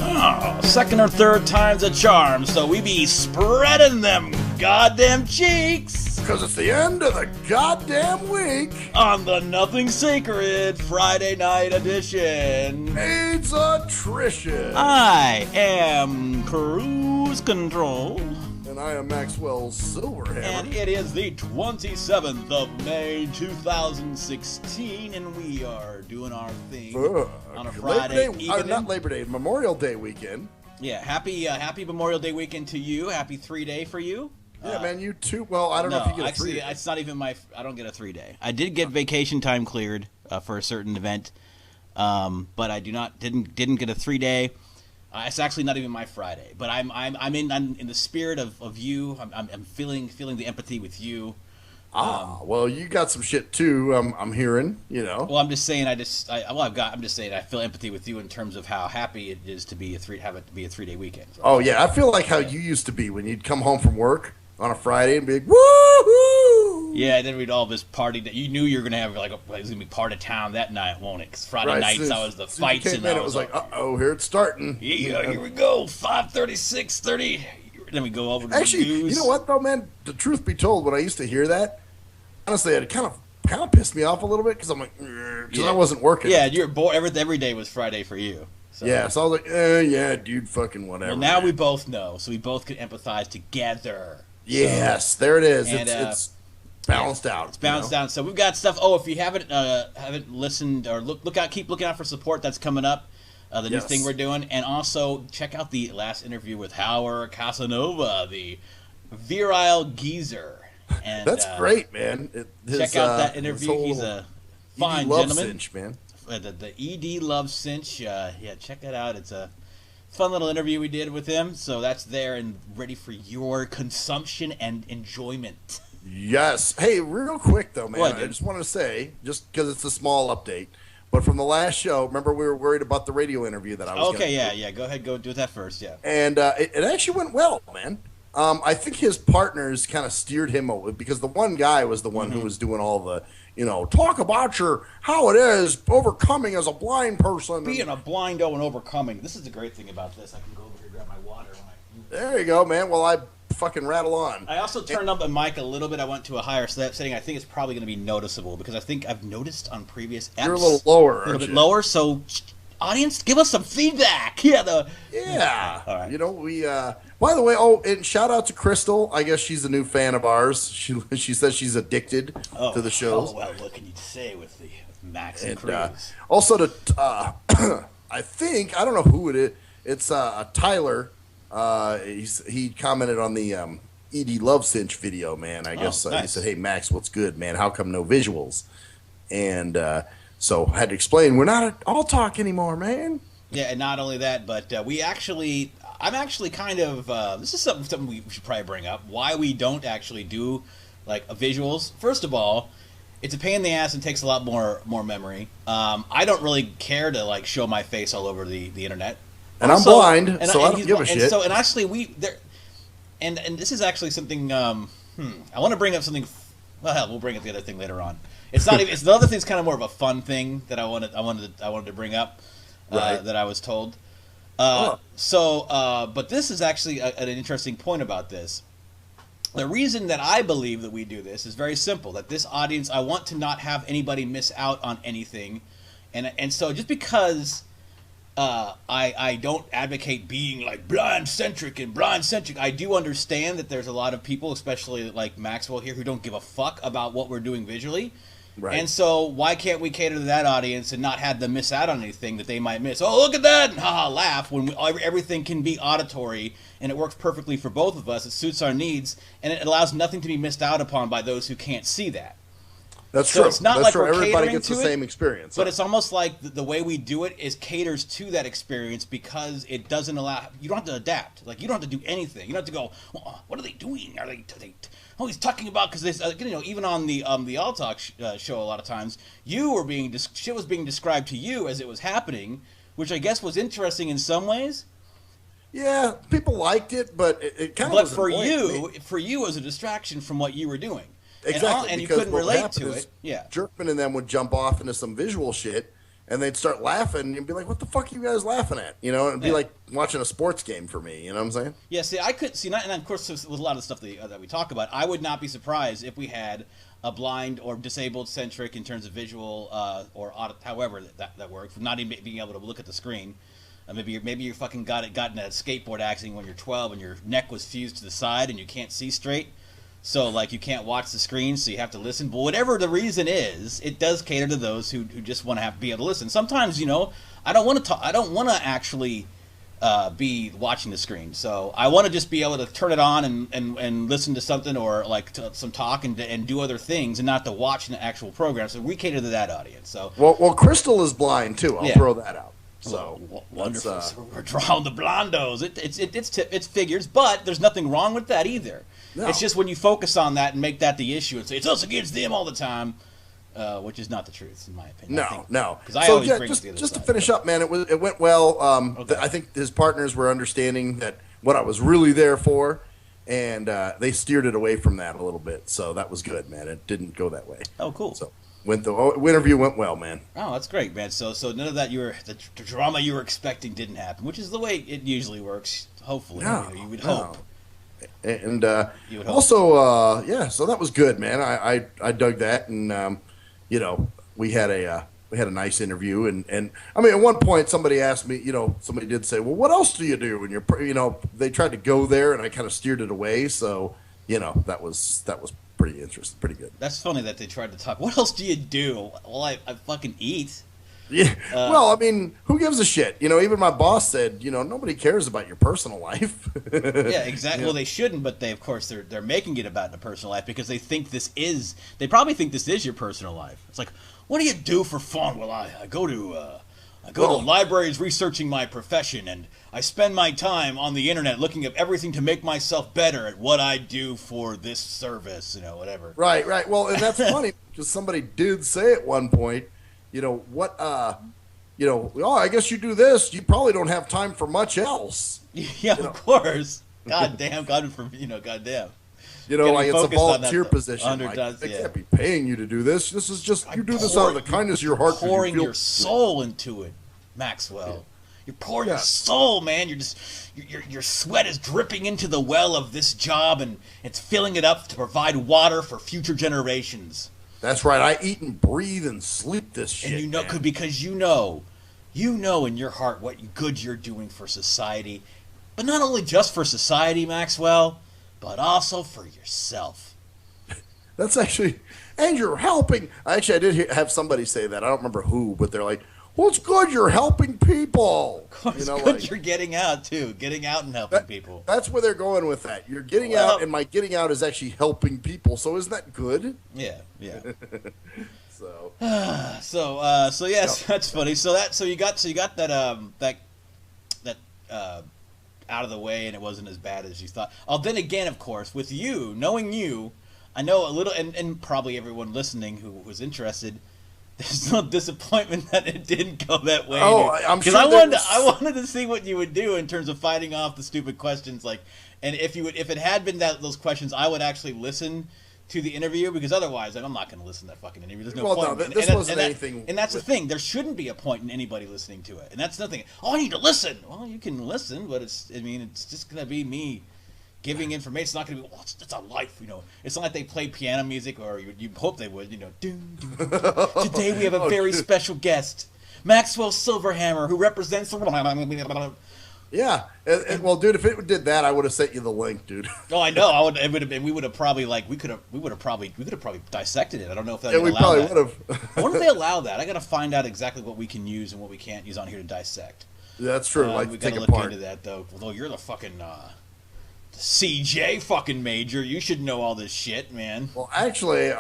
Oh, second or third time's a charm, so we be spreading them goddamn cheeks. Because it's the end of the goddamn week. On the Nothing Sacred Friday night edition. AIDS attrition. I am Cruise Control. And I am Maxwell Silverhammer. And it is the 27th of May, 2016, and we are doing our thing on a Friday evening. Not Labor Day, Memorial Day weekend. Yeah, happy Memorial Day weekend to you. Happy 3-day for you. Yeah, man, you too. Well, I don't know if you get a 3-day. It's not even I don't get a 3-day. I did get vacation time cleared for a certain event, but I didn't get a 3-day. It's actually not even my Friday, but I'm in the spirit of you. I'm feeling the empathy with you. Well, you got some shit too. I'm hearing, you know. Well, I'm just saying. I'm just saying. I feel empathy with you in terms of how happy it is to have it be a 3-day weekend. So, oh yeah, I feel like how you used to be when you'd come home from work on a Friday and be like, woohoo! Yeah, and then we'd all this party that you knew you were gonna have it was gonna be part of town that night, won't it? Because Friday nights I was the fights and it was like, here it's starting. Yeah, here we go, 5:30, 6:30. Then we go over to actually, the news. You know what though, man? The truth be told, when I used to hear that, honestly, it kind of pissed me off a little bit because I'm like, because I wasn't working. Yeah, you're bored. Every day was Friday for you. So. Yeah, so I was like, yeah, dude, fucking whatever. Well, now man. We both know, so we both can empathize together. Yes, there it is. And, it's balanced out. It's balanced out. So we've got stuff. Oh, if you haven't listened or keep looking out for support that's coming up. The new thing we're doing, and also check out the last interview with Howard Casanova, the virile geezer. And that's great, man. Check out that interview. He's a fine gentleman. Cinch, man. The ED Love Cinch. Yeah, check that out. It's a fun little interview we did with him. So that's there and ready for your consumption and enjoyment. Yes. Hey, real quick though, man. I just want to say, just because it's a small update, but from the last show, remember we were worried about the radio interview that I was. Okay, yeah. Go ahead, go do that first. Yeah. And it actually went well, man. I think his partners kind of steered him over because the one guy was the one who was doing all the, talk about how it is overcoming as a blind person. Being a blindo and overcoming. This is the great thing about this. I can go over here and grab my water. There you go, man. Well, I fucking rattle on. I also turned up the mic a little bit. I went to a higher setting. I think it's probably going to be noticeable because I think I've noticed on previous episodes. You're a little lower, a little bit lower. So, audience, give us some feedback. Yeah. All right. We. By the way, and shout out to Crystal. I guess she's a new fan of ours. She says she's addicted to the shows. Oh well, what can you say with the Max and Cruz? Also to, I think I don't know who it is. It's Tyler. He commented on the ED Love Cinch video, man. I guess nice. He said, "Hey Max, what's good, man? How come no visuals?" And so I had to explain we're not at all talk anymore, man. Yeah, and not only that, but I'm actually kind of this is something we should probably bring up. Why we don't actually do like visuals? First of all, it's a pain in the ass and takes a lot more memory. I don't really care to like show my face all over the internet. And I'm blind, so I don't give a shit. And actually, and this is actually something. I want to bring up something. Well, hell, we'll bring up the other thing later on. It's not even. It's the other thing's kind of more of a fun thing that I wanted to bring up. Right. That I was told. But this is actually an interesting point about this. The reason that I believe that we do this is very simple. That this audience, I want to not have anybody miss out on anything, and so just because. I don't advocate being like blind-centric. I do understand that there's a lot of people, especially like Maxwell here, who don't give a fuck about what we're doing visually. Right. And so why can't we cater to that audience and not have them miss out on anything that they might miss? Oh, look at that! And haha, laugh when everything can be auditory and it works perfectly for both of us. It suits our needs and it allows nothing to be missed out upon by those who can't see that. That's true. It's not That's like true. we're Everybody gets the to same experience. But it's almost like the way we do it is caters to that experience because it doesn't allow. You don't have to adapt. Like you don't have to do anything. You don't have to go. Well, what are they doing? Are they? He's talking about because even on the All Talk show a lot of times shit was being described to you as it was happening, which I guess was interesting in some ways. Yeah, people liked it, but it kind of. But for you, it was a distraction from what you were doing. Exactly, and you couldn't relate to it. Yeah, Jerkman and them would jump off into some visual shit, and they'd start laughing and be like, "What the fuck are you guys laughing at?" You know, it'd be like watching a sports game for me. You know what I'm saying? Yeah. See, I could see, and of course, with a lot of stuff that we talk about, I would not be surprised if we had a blind or disabled centric in terms of visual or however that works, from not even being able to look at the screen. Maybe you fucking gotten a skateboard accident when you're 12 and your neck was fused to the side and you can't see straight. So, like, you can't watch the screen, so you have to listen. But whatever the reason is, it does cater to those who just want to be able to listen. Sometimes, I don't want to actually be watching the screen. So I want to just be able to turn it on and listen to something, or like some talk and do other things, and not to watch an actual program. So we cater to that audience. So well, Crystal is blind too. I'll throw that out. So wonderful. So we're drawing the blondos. It's figures, but there's nothing wrong with that either. No. It's just when you focus on that and make that the issue and say it's us against them all the time, which is not the truth in my opinion. No. Because I always bring it to the other just side. To finish up, man, it went well. Okay. I think his partners were understanding that what I was really there for, and they steered it away from that a little bit. So that was good, man. It didn't go that way. Oh, cool. So the interview went well, man. Oh, that's great, man. So none of that the drama you were expecting didn't happen, which is the way it usually works. Hopefully, you would hope. And also, so that was good, man. I dug that, and we had a nice interview, and I mean, at one point somebody asked me, somebody did say, well, what else do you do? And they tried to go there, and I kind of steered it away. So that was pretty interesting, pretty good. That's funny that they tried to talk. What else do you do? Well, I fucking eat. Yeah. Well, I mean, who gives a shit? Even my boss said, nobody cares about your personal life. Yeah, exactly. Well, they shouldn't, but of course they're making it about the personal life because they probably think this is your personal life. It's like, what do you do for fun? Well, I go to libraries researching my profession, and I spend my time on the internet looking up everything to make myself better at what I do for this service, whatever. Right. Well, and that's funny because somebody did say at one point, I guess you do this. You probably don't have time for much else. Yeah, of course. Goddamn. Goddamn. It's a volunteer position. They can't be paying you to do this. This is just, you do this out of the kindness of your heart. Pouring your soul into it, Maxwell. Yeah. You're pouring your soul, man. Your sweat is dripping into the well of this job, and it's filling it up to provide water for future generations. That's right. I eat and breathe and sleep this shit. And because you know in your heart what good you're doing for society, but not only just for society, Maxwell, but also for yourself. That's actually, and you're helping. Actually, I did have somebody say that. I don't remember who, but they're like, well, it's good you're helping people. Of course, it's good you're getting out, too. Getting out and helping people. That's where they're going with that. You're getting out, and my getting out is actually helping people. So isn't that good? Yeah. So yes, that's funny. So you got that out of the way, and it wasn't as bad as you thought. Then again, of course, with you, knowing you, I know a little, and probably everyone listening who was interested, there's no disappointment that it didn't go that way. Oh, I'm sure. I wanted to see what you would do in terms of fighting off the stupid questions, and if it had been those questions, I would actually listen to the interview, because otherwise, I'm not going to listen to that fucking interview. There's no point. No, this wasn't anything. And that's the thing. There shouldn't be a point in anybody listening to it. And that's nothing. Oh, I need to listen. Well, you can listen, but it's just going to be me giving information. It's not going to be, it's a life, It's not like they play piano music, or you hope they would, Today we have a very special guest, Maxwell Silverhammer, who represents the... Yeah, well, dude, if it did that, I would have sent you the link, dude. Oh, I know. We would have probably we could have probably dissected it. I don't know if that. Yeah, we probably would have. I wonder if they allow that. I got to find out exactly what we can use and what we can't use on here to dissect. Yeah, that's true. We got to look into that, though. Although you're the fucking CJ fucking major, you should know all this shit, man. Well, actually,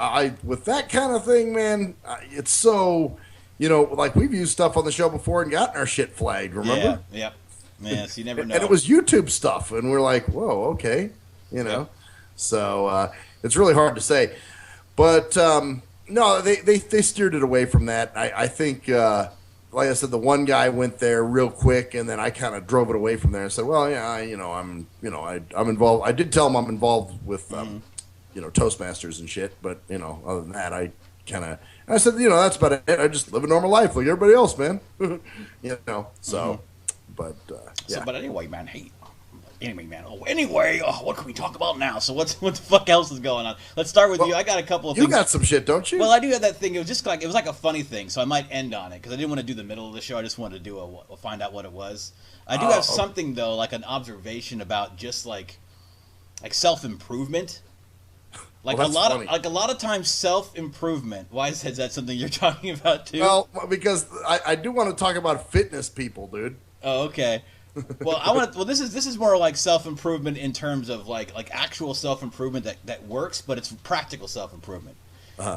with that kind of thing, man, it's so, like we've used stuff on the show before and gotten our shit flagged. Remember? Yeah. Yeah, so you never know. And it was YouTube stuff, and we're like, whoa, okay, So it's really hard to say. But, no, they steered it away from that. I think, like I said, the one guy went there real quick, and then I kind of drove it away from there and said, well, yeah, I'm involved. I did tell him I'm involved with, Toastmasters and shit, but, other than that, I kind of. I said, that's about it. I just live a normal life like everybody else, man. So, but yeah. So, but anyway, man, what can we talk about now? So what the fuck else is going on? Let's start with you. I got a couple of things. You got some shit, don't you? Well, I do have that thing. It was like a funny thing, so I might end on it because I didn't want to do the middle of the show. I just wanted to find out what it was. I do have something though, like an observation about just like self-improvement. Like a lot of times, self-improvement. Why is that something you're talking about too? Well, because I do want to talk about fitness people, dude. Oh, okay. Well, this is more like self-improvement in terms of like actual self-improvement that works, but it's practical self-improvement.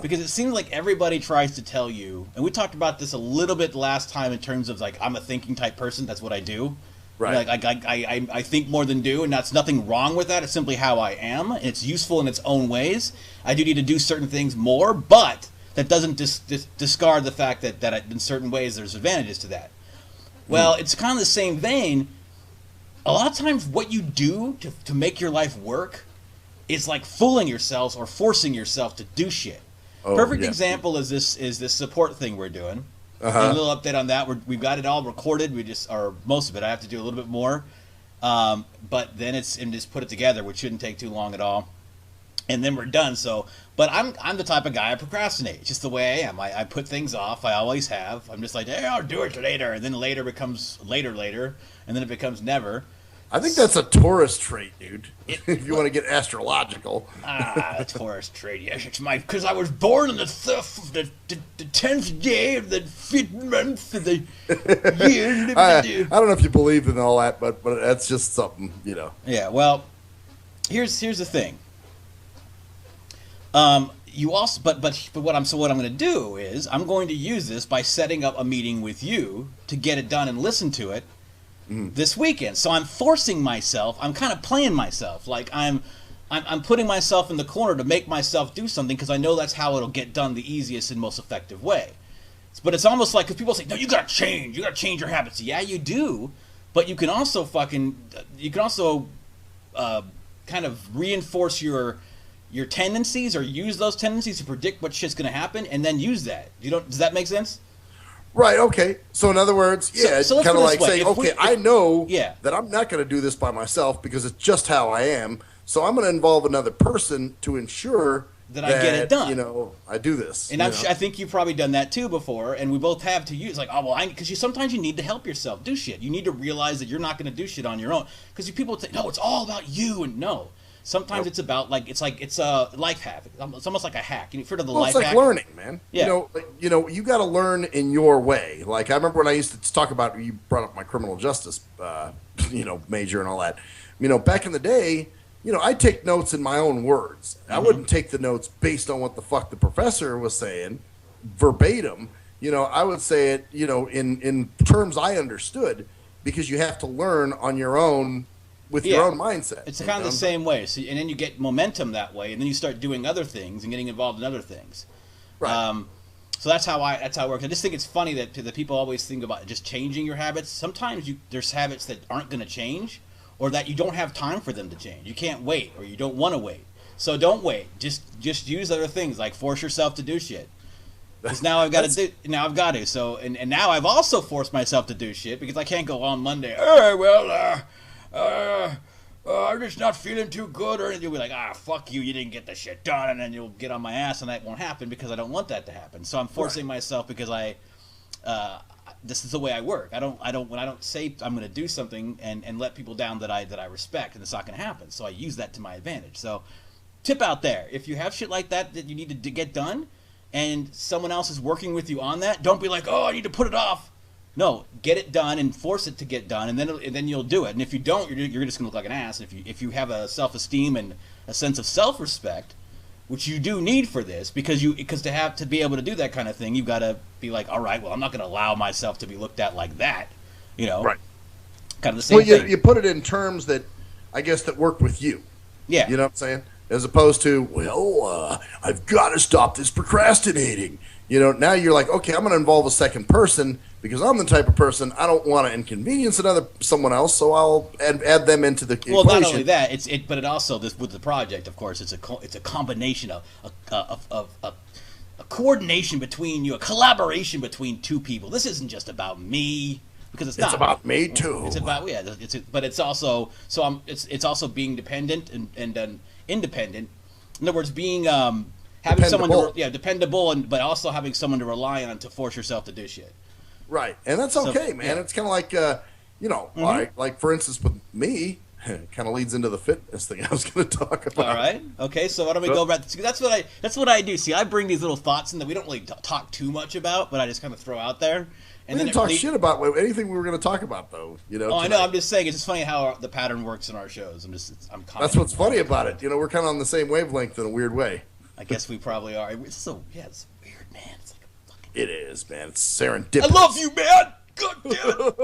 Because it seems like everybody tries to tell you, and we talked about this a little bit last time in terms of like I'm a thinking type person. That's what I do. Right. Like I think more than do, and that's nothing wrong with that. It's simply how I am. It's useful in its own ways. I do need to do certain things more, but that doesn't discard the fact that in certain ways there's advantages to that. Well, it's kind of the same vein. A lot of times what you do to make your life work is like fooling yourself or forcing yourself to do shit. Perfect example is this support thing we're doing. A little update on that. We've got it all recorded. Or most of it. I have to do a little bit more. But then just put it together, which shouldn't take too long at all. And then we're done. So, but I'm the type of guy I procrastinate. It's just the way I am. I put things off. I always have. I'm just like, hey, I'll do it later, and then later becomes later, and then it becomes never. I think that's a Taurus trait, dude. If you want to get astrological. A Taurus trait. Yes, it's because I was born on the 10th day of the 5th month of the year. I don't know if you believe in all that, but that's just something, Yeah. Well, here's the thing. You also, but what I'm going to do is I'm going to use this by setting up a meeting with you to get it done and listen to it this weekend. So I'm forcing myself. I'm kind of playing myself. Like I'm putting myself in the corner to make myself do something because I know that's how it'll get done the easiest and most effective way. But it's almost like, because people say, no, you gotta change your habits. Yeah, you do, but you can also kind of reinforce your tendencies or use those tendencies to predict what shit's gonna happen and then use that. Does that make sense? Right, okay. So in other words, yeah, so kind of like saying, I know that I'm not going to do this by myself because it's just how I am. So I'm going to involve another person to ensure that I get it done. I do this. And I think you've probably done that too before, and we both have to use because sometimes you need to help yourself do shit. You need to realize that you're not going to do shit on your own. Because people say, no, it's all about you, and no. Sometimes it's about it's a life hack. It's almost like a hack. You've heard of the life hack? It's like learning, man. Yeah. You got to learn in your way. Like I remember when I used to talk about, you brought up my criminal justice, major and all that. Back in the day, I take notes in my own words. I wouldn't take the notes based on what the fuck the professor was saying, verbatim. I would say it, in terms I understood, because you have to learn on your own. With your own mindset. It's kind of the same way. So, and then you get momentum that way, and then you start doing other things and getting involved in other things. Right. So that's how it works. I just think it's funny that people always think about just changing your habits. Sometimes there's habits that aren't going to change, or that you don't have time for them to change. You can't wait, or you don't want to wait. So don't wait. Just use other things, like force yourself to do shit. Because now I've got to do. Now I've got to. So and now I've also forced myself to do shit because I can't go on Monday. I'm just not feeling too good, or you'll be like, fuck you, you didn't get the shit done, and then you'll get on my ass, and that won't happen because I don't want that to happen. So I'm forcing myself because this is the way I work. When I don't say I'm going to do something and let people down that I respect, and it's not going to happen. So I use that to my advantage. So tip out there, if you have shit like that you need to get done, and someone else is working with you on that, don't be like, I need to put it off. No, get it done and force it to get done, and then you'll do it. And if you don't, you're just going to look like an ass. If you have a self-esteem and a sense of self-respect, which you do need for this, because to be able to do that kind of thing, you've got to be like, all right, well, I'm not going to allow myself to be looked at like that, Right. Kind of the same thing. You put it in terms that I guess that work with you. Yeah. You know what I'm saying? As opposed to, I've got to stop this procrastinating. Now you're like, okay, I'm going to involve a second person because I'm the type of person I don't want to inconvenience someone else, so I'll add them into the equation. Well, not only that, but it also with the project, of course, it's a combination of coordination between you, a collaboration between two people. This isn't just about me, because it's not. It's about me too. It's about but it's also it's also being dependent and independent. In other words, being having someone dependable, but also having someone to rely on to force yourself to do shit. Right, and that's okay, man. Yeah. It's kind of like like for instance with me. Kind of leads into the fitness thing I was going to talk about. All right. Okay. So why don't we go back? That's what I do. See, I bring these little thoughts in that we don't really talk too much about, but I just kind of throw out there. And we didn't talk shit about anything we were going to talk about, though. Oh, tonight. I know. I'm just saying. It's just funny how the pattern works in our shows. That's what's funny about it. We're kind of on the same wavelength in a weird way. I guess we probably are. It's it's weird, man. It's like a fucking. It is, man. It's serendipitous. I love you, man. God damn it!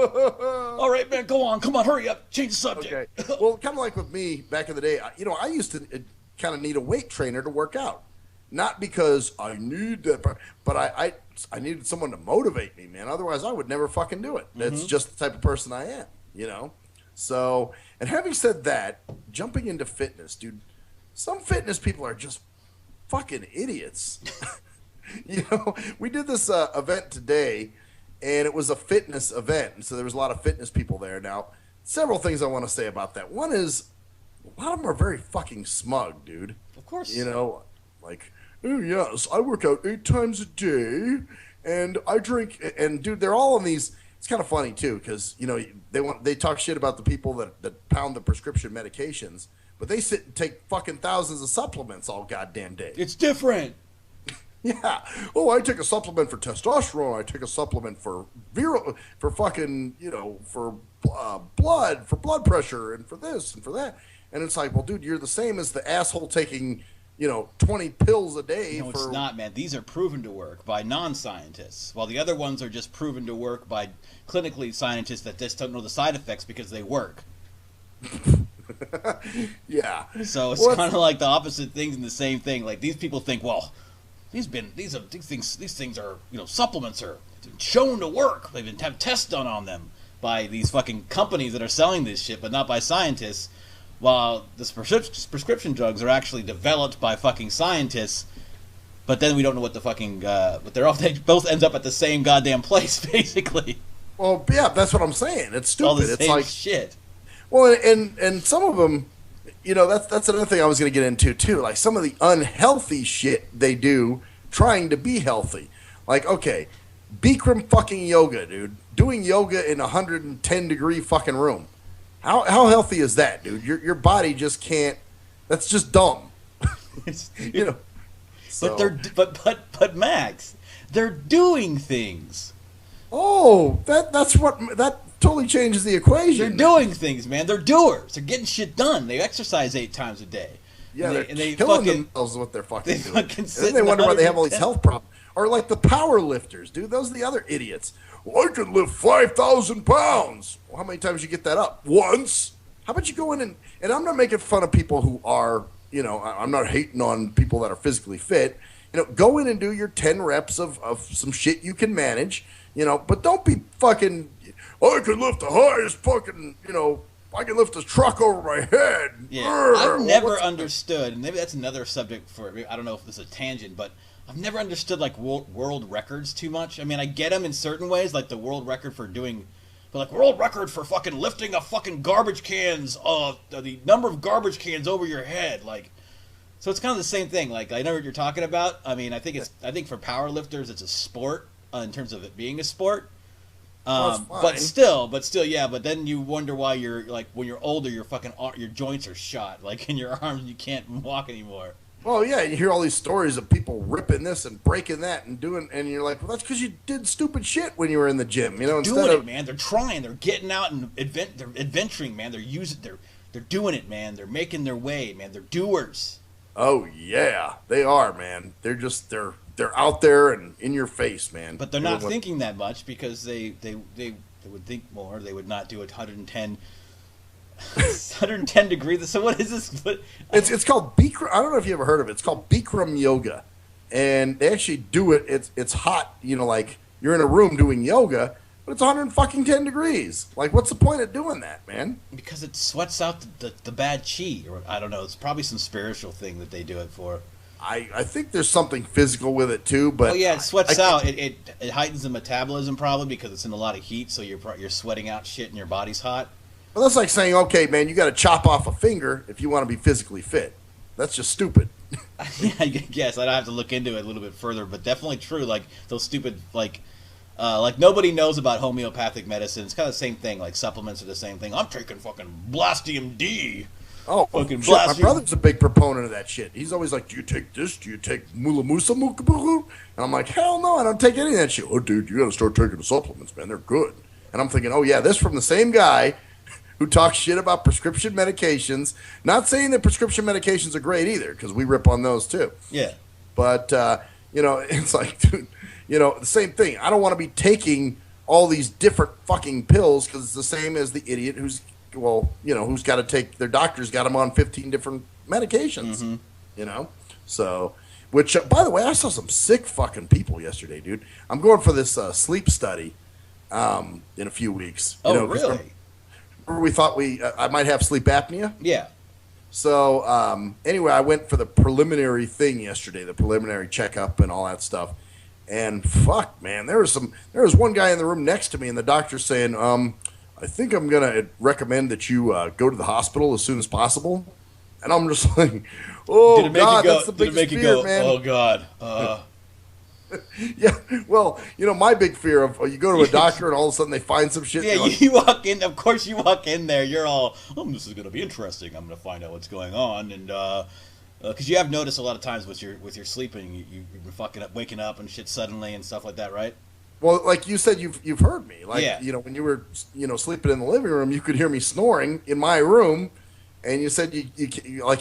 All right, man, go on. Come on, hurry up. Change the subject. Okay. Well, kind of like with me back in the day, I used to kind of need a weight trainer to work out. Not because I need that, but I needed someone to motivate me, man. Otherwise, I would never fucking do it. That's just the type of person I am, So, and having said that, jumping into fitness, dude, some fitness people are just fucking idiots. We did this event today. And it was a fitness event, and so there was a lot of fitness people there. Now, several things I want to say about that. One is, a lot of them are very fucking smug, dude. Of course. Like, oh, yes, I work out 8 times a day, and I drink, and dude, they're all on these, it's kind of funny, too, because, they talk shit about the people that pound the prescription medications, but they sit and take fucking thousands of supplements all goddamn day. It's different. Yeah. Oh, I take a supplement for testosterone. I take a supplement for fucking, for blood pressure, and for this and for that. And it's like, well, dude, you're the same as the asshole taking, 20 pills a day. No, it's not, man. These are proven to work by non-scientists, while the other ones are just proven to work by clinically scientists that just don't know the side effects because they work. Yeah. So it's kind of like the opposite things and the same thing. Like, these people think, well, these things are, supplements are shown to work. They've been have tests done on them by these fucking companies that are selling this shit, but not by scientists. While the prescription drugs are actually developed by fucking scientists, but then we don't know what the fucking but they both ends up at the same goddamn place, basically. Well, yeah, that's what I'm saying. It's stupid. All the it's same like shit. Well, and some of them. That's another thing I was going to get into, too. Like, some of the unhealthy shit they do trying to be healthy. Like, okay, Bikram fucking yoga, dude. Doing yoga in a 110-degree fucking room. How healthy is that, dude? Your body just can't. That's just dumb. So. But Max, they're doing things. Oh, that totally changes the equation. They're doing things, man. They're doers. They're getting shit done. They exercise 8 times a day. Yeah, they're killing themselves with what they're fucking doing. And then they wonder why they have all these health problems. Or like the power lifters, dude. Those are the other idiots. Well, I can lift 5,000 pounds. Well, how many times you get that up? Once. How about you go in and I'm not making fun of people who are, I'm not hating on people that are physically fit. Go in and do your 10 reps of some shit you can manage, but don't be fucking, I can lift the highest fucking, I can lift a truck over my head. Yeah, I've never understood, and maybe that's another subject for, I don't know if this is a tangent, but I've never understood, like, world records too much. I mean, I get them in certain ways, like the world record for doing, but like, world record for fucking lifting a fucking garbage cans, the number of garbage cans over your head, like, so it's kind of the same thing. Like, I know what you're talking about. I mean, I think for power lifters, it's a sport, in terms of it being a sport. But still, yeah. But then you wonder why you're like, when you're older, your joints are shot. Like, in your arms, you can't walk anymore. Well, yeah, you hear all these stories of people ripping this and breaking that and doing, and you're like, well, that's because you did stupid shit when you were in the gym, They're doing it, man. They're trying. They're getting out and they're adventuring, man. They're doing it, man. They're making their way, man. They're doers. Oh yeah, they are, man. They're out there and in your face, man. But they're not thinking that much because they would think more. They would not do 110 degrees. So what is this? It's called Bikram. I don't know if you ever heard of it. It's called Bikram yoga, and they actually do it. It's hot. Like you're in a room doing yoga, but it's 110 degrees. Like, what's the point of doing that, man? Because it sweats out the bad chi, or I don't know. It's probably some spiritual thing that they do it for. I think there's something physical with it too, but Oh yeah, it sweats out. It heightens the metabolism probably because it's in a lot of heat, so you're sweating out shit and your body's hot. well, that's like saying, okay, man, you got to chop off a finger if you want to be physically fit. That's just stupid. Yeah, I guess I'd have to look into it a little bit further, but definitely true. Like those stupid like nobody knows about homeopathic medicine. It's kind of the same thing. Like supplements are the same thing. I'm taking fucking Blastium D. Oh, Fucking shit. My Blastium. brother's a big proponent of that shit. He's always like, do you take this? Do you take Mula Musa Mukabuku? And I'm like, hell no, I don't take any of that shit. Oh, dude, you got to start taking the supplements, man. They're good. And I'm thinking, oh, yeah, this from the same guy who talks shit about prescription medications. Not saying that prescription medications are great either, because we rip on those too. Yeah. But, it's like, dude, the same thing. I don't want to be taking all these different fucking pills because it's the same as the idiot who's got to take, their doctor's got them on 15 different medications, So, which, by the way, I saw some sick fucking people yesterday, dude. I'm going for this sleep study in a few weeks. Oh, really? Remember we thought I might have sleep apnea? Yeah. So, anyway, I went for the preliminary thing yesterday, the preliminary checkup and all that stuff. And fuck, man, there was one guy in the room next to me, and the doctor's saying, I think I'm going to recommend that you go to the hospital as soon as possible. And I'm just like, oh, God, that's the biggest fear, man. Oh, God. Yeah, well, my big fear of you go to a doctor and all of a sudden they find some shit. Yeah, you walk in. Of course, you walk in there. You're all, this is going to be interesting. I'm going to find out what's going on. And because you have noticed a lot of times with your sleeping, you've been fucking up, waking up and shit suddenly and stuff like that, right? Well, like you said, you've heard me. Like, yeah. When you were, sleeping in the living room, you could hear me snoring in my room, and you said you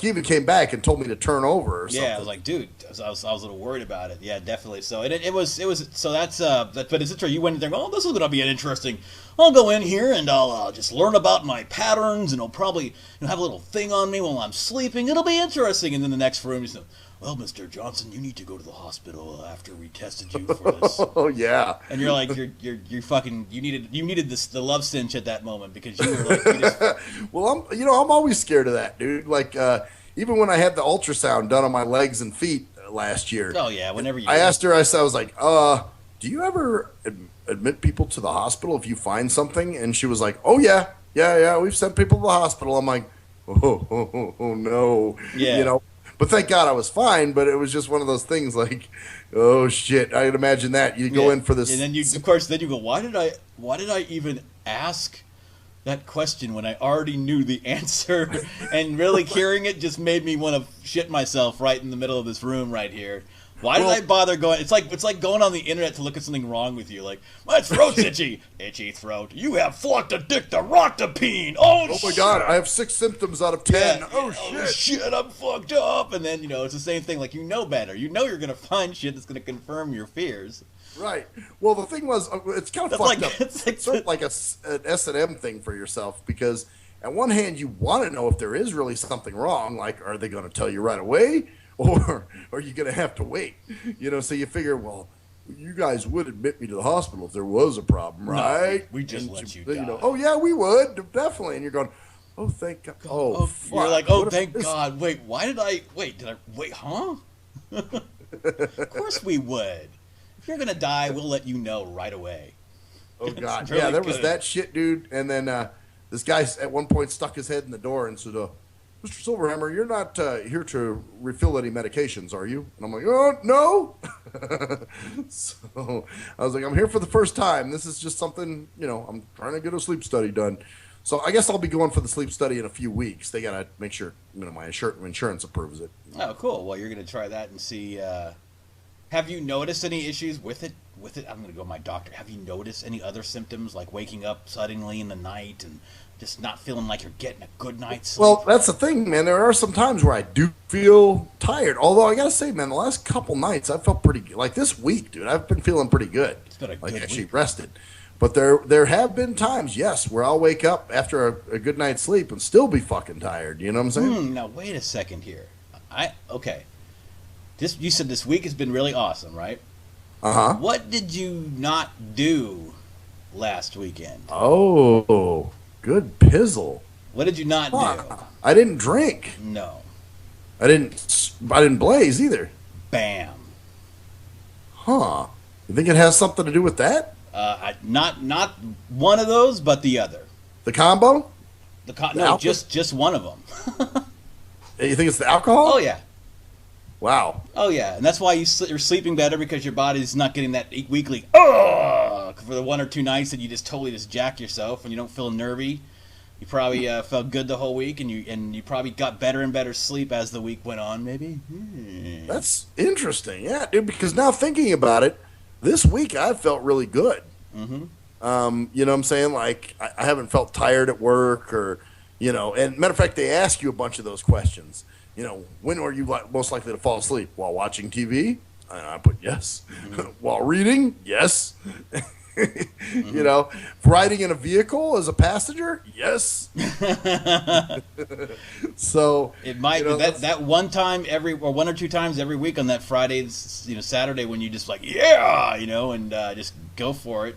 even came back and told me to turn over or something. Yeah, I was like, dude, I was a little worried about it. Yeah, definitely. So it was so that's but it's interesting. You went in there, this is gonna be an interesting. I'll go in here and I'll just learn about my patterns, and I'll probably have a little thing on me while I'm sleeping. It'll be interesting. And then the next room, you say, well, Mr. Johnson, you need to go to the hospital after we tested you for this. Oh yeah. And you're like, you're fucking. You needed the love cinch at that moment because you were like. You just... Well, I'm always scared of that, dude. Like even when I had the ultrasound done on my legs and feet last year. Oh yeah, whenever you. I asked her. I was like, do you ever admit people to the hospital if you find something? And she was like, oh yeah, we've sent people to the hospital. I'm like, oh no, yeah. But thank God I was fine. But it was just one of those things like, oh shit, I can imagine that. You go in for this, and then you go, why did I even ask that question when I already knew the answer? And really hearing it just made me want to shit myself right in the middle of this room right here. Why did I bother going? It's like going on the internet to look at something wrong with you. Like, my throat's itchy. Itchy throat. You have flucked a dick to rock the peen. Oh my God, I have 6 symptoms out of 10. Yeah. Oh shit. Oh shit, I'm fucked up. And then, it's the same thing. Like, better. You're going to find shit that's going to confirm your fears. Right. Well, the thing was, it's kind of fucked up. It's sort of like an S&M thing for yourself, because on one hand, you want to know if there is really something wrong. Like, are they going to tell you right away? Or are you going to have to wait? So you figure, well, you guys would admit me to the hospital if there was a problem, right? No, we just let you die. Oh, yeah, we would, definitely. And you're going, oh, thank God. Oh, fuck. You're like, oh, thank God. Wait, did I wait, huh? Of course we would. If you're going to die, we'll let you know right away. Oh, God. Really there was that shit, dude. And then this guy at one point stuck his head in the door and said, Mr. Silverhammer, you're not here to refill any medications, are you? And I'm like, oh, no. So I was like, I'm here for the first time. This is just something, I'm trying to get a sleep study done. So I guess I'll be going for the sleep study in a few weeks. They got to make sure, my insurance approves it. Oh, cool. Well, you're going to try that and see. Have you noticed any issues with it? I'm going to go to my doctor. Have you noticed any other symptoms, like waking up suddenly in the night and just not feeling like you're getting a good night's sleep? Well, that's the thing, man. There are some times where I do feel tired. Although I got to say, man, the last couple nights I felt pretty good. Like this week, dude, I've been feeling pretty good. It's been a good actually week. Rested. But there have been times, yes, where I'll wake up after a good night's sleep and still be fucking tired. You know what I'm saying? Now, wait a second here. Okay. You said this week has been really awesome, right? Uh-huh. What did you not do last weekend? Oh, good pizzle. What did you not do? I didn't drink. No. I didn't blaze either. Bam. Huh. You think it has something to do with that? Not one of those, but the other. The combo? No, just one of them. You think it's the alcohol? Oh yeah. Wow. Oh yeah, and that's why you're sleeping better, because your body's not getting that weekly for the 1 or 2 nights that you just totally just jack yourself and you don't feel nervy. You probably felt good the whole week, and you probably got better and better sleep as the week went on. Maybe. That's interesting, yeah, dude. Because now thinking about it, this week I felt really good. Mm-hmm. You know what I'm saying? Like I haven't felt tired at work, or And matter of fact, they ask you a bunch of those questions. When were you most likely to fall asleep? While watching TV? I put yes. Mm-hmm. While reading? Yes. Mm-hmm. Riding in a vehicle as a passenger? Yes. So it might be that one time or 1 or 2 times every week on that Friday, Saturday, when you just like, and just go for it,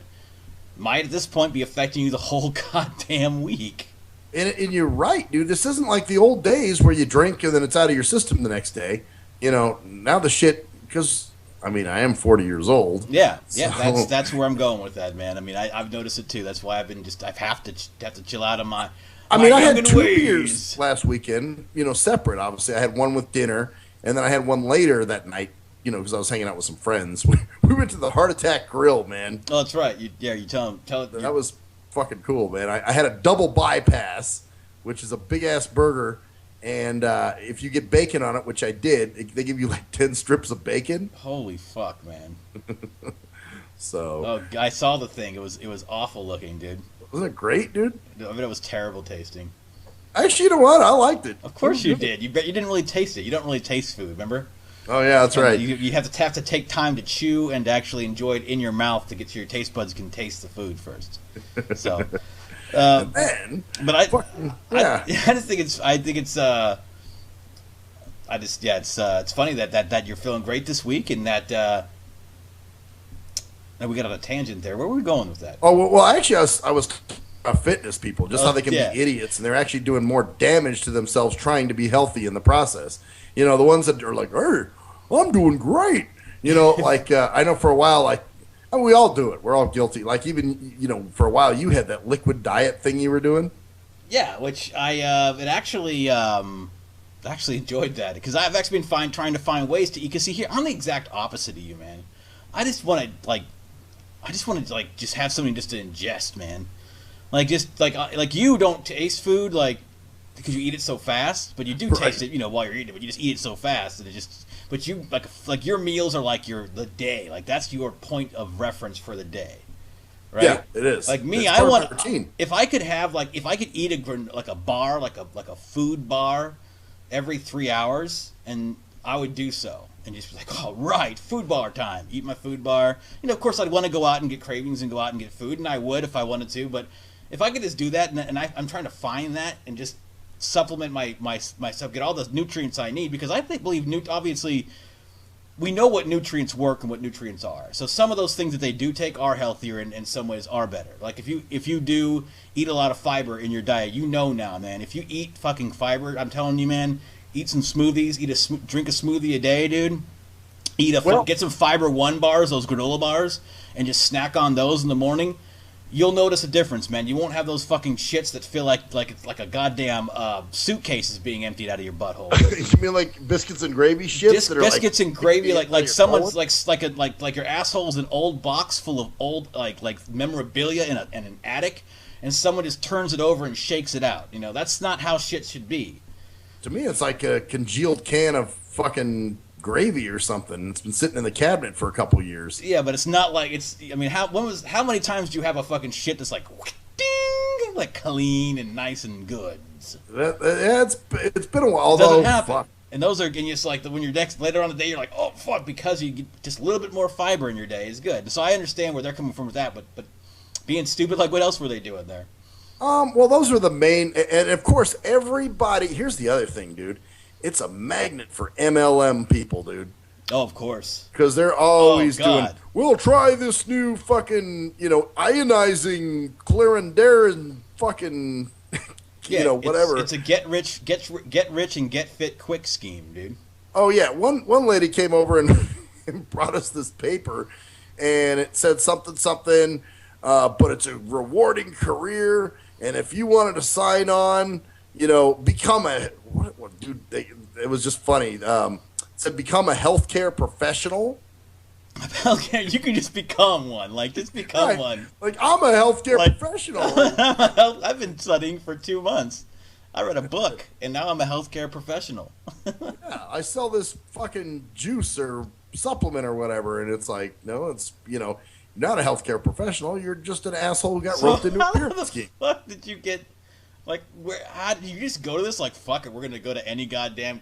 might at this point be affecting you the whole goddamn week. And you're right, dude. This isn't like the old days where you drink and then it's out of your system the next day. Now the shit, because I am 40 years old. Yeah, that's where I'm going with that, man. I've noticed it too. That's why I have to chill out on my. I had 2 beers last weekend. Separate. Obviously, I had one with dinner, and then I had one later that night. Because I was hanging out with some friends. We went to the Heart Attack Grill, man. Oh, that's right. You tell it. That was fucking cool, man. I had a double bypass, which is a big ass burger. And if you get bacon on it, which I did, they give you like 10 strips of bacon. Holy fuck, man! So. Oh, I saw the thing. It was awful looking, dude. Wasn't it great, dude? I mean, it was terrible tasting. Actually, you know what? I liked it. Of course you did. You didn't really taste it. You don't really taste food, remember? Oh yeah, that's right. You have to take time to chew and to actually enjoy it in your mouth to get your taste buds can taste the food first. So. But I just think it's funny that you're feeling great this week, and that we got on a tangent there. Where were we going with that? Oh well, actually, I was fitness people, just how they can be idiots, and they're actually doing more damage to themselves trying to be healthy in the process. The ones that are like, "Hey, I'm doing great." I know for a while, we all do it. We're all guilty. Like even for a while, you had that liquid diet thing you were doing. Yeah, which I actually enjoyed that, because I've actually been trying to find ways to eat. Because see, here I'm the exact opposite of you, man. I just want to just have something just to ingest, man. Like you don't taste food because you eat it so fast, but you do taste it, while you're eating it. But you just eat it so fast that it just. But you like your meals are like the day, like that's your point of reference for the day, right? Yeah, it is. Like me, I want if I could eat a bar, like a food bar, every 3 hours, and I would do so, and just be like, all right, food bar time. Eat my food bar. Of course, I'd want to go out and get cravings and go out and get food, and I would if I wanted to. But if I could just do that, and I'm trying to find that and just supplement myself, get all the nutrients I need, because I believe obviously we know what nutrients work and what nutrients are. So some of those things that they do take are healthier and in some ways are better. Like if you do eat a lot of fiber in your diet, now, man, if you eat fucking fiber, I'm telling you, man, eat some smoothies, drink a smoothie a day, dude. Get some Fiber One bars, those granola bars, and just snack on those in the morning. You'll notice a difference, man. You won't have those fucking shits that feel like it's like a goddamn suitcase is being emptied out of your butthole. You mean like biscuits and gravy shits? Biscuits and gravy, like someone's like your asshole's an old box full of old like memorabilia in an attic, and someone just turns it over and shakes it out. That's not how shit should be. To me, it's like a congealed can of fucking gravy or something. It's been sitting in the cabinet for a couple years. Yeah, but it's not like it's. I mean, how many times do you have a fucking shit that's like, ding, like clean and nice and good? It's been a while. It doesn't happen. Fuck. And those are, and it's like when you're later on in the day, you're like, oh fuck, because you get just a little bit more fiber in your day is good. So I understand where they're coming from with that, but being stupid, like what else were they doing there? Well, those are the main, and of course, everybody. Here's the other thing, dude. It's a magnet for MLM people, dude. Oh, of course. Because they're always doing, we'll try this new fucking, ionizing Clarendarin fucking you know, whatever. It's a get rich and get fit quick scheme, dude. Oh yeah, one lady came over and, and brought us this paper, and it said something, but it's a rewarding career, and if you wanted to sign on, you know, become a what dude? It was just funny. It said become a healthcare professional. Healthcare, you can just become one. Like, just become one. Like, I'm a healthcare professional. I've been studying for 2 months. I read a book, and now I'm a healthcare professional. Yeah, I sell this fucking juice or supplement or whatever, and it's like, no, it's, you know, you're not a healthcare professional. You're just an asshole who got roped into a pyramid scheme. How the fuck did you get, like, how did you just go to this? Like, fuck it, we're going to go to any goddamn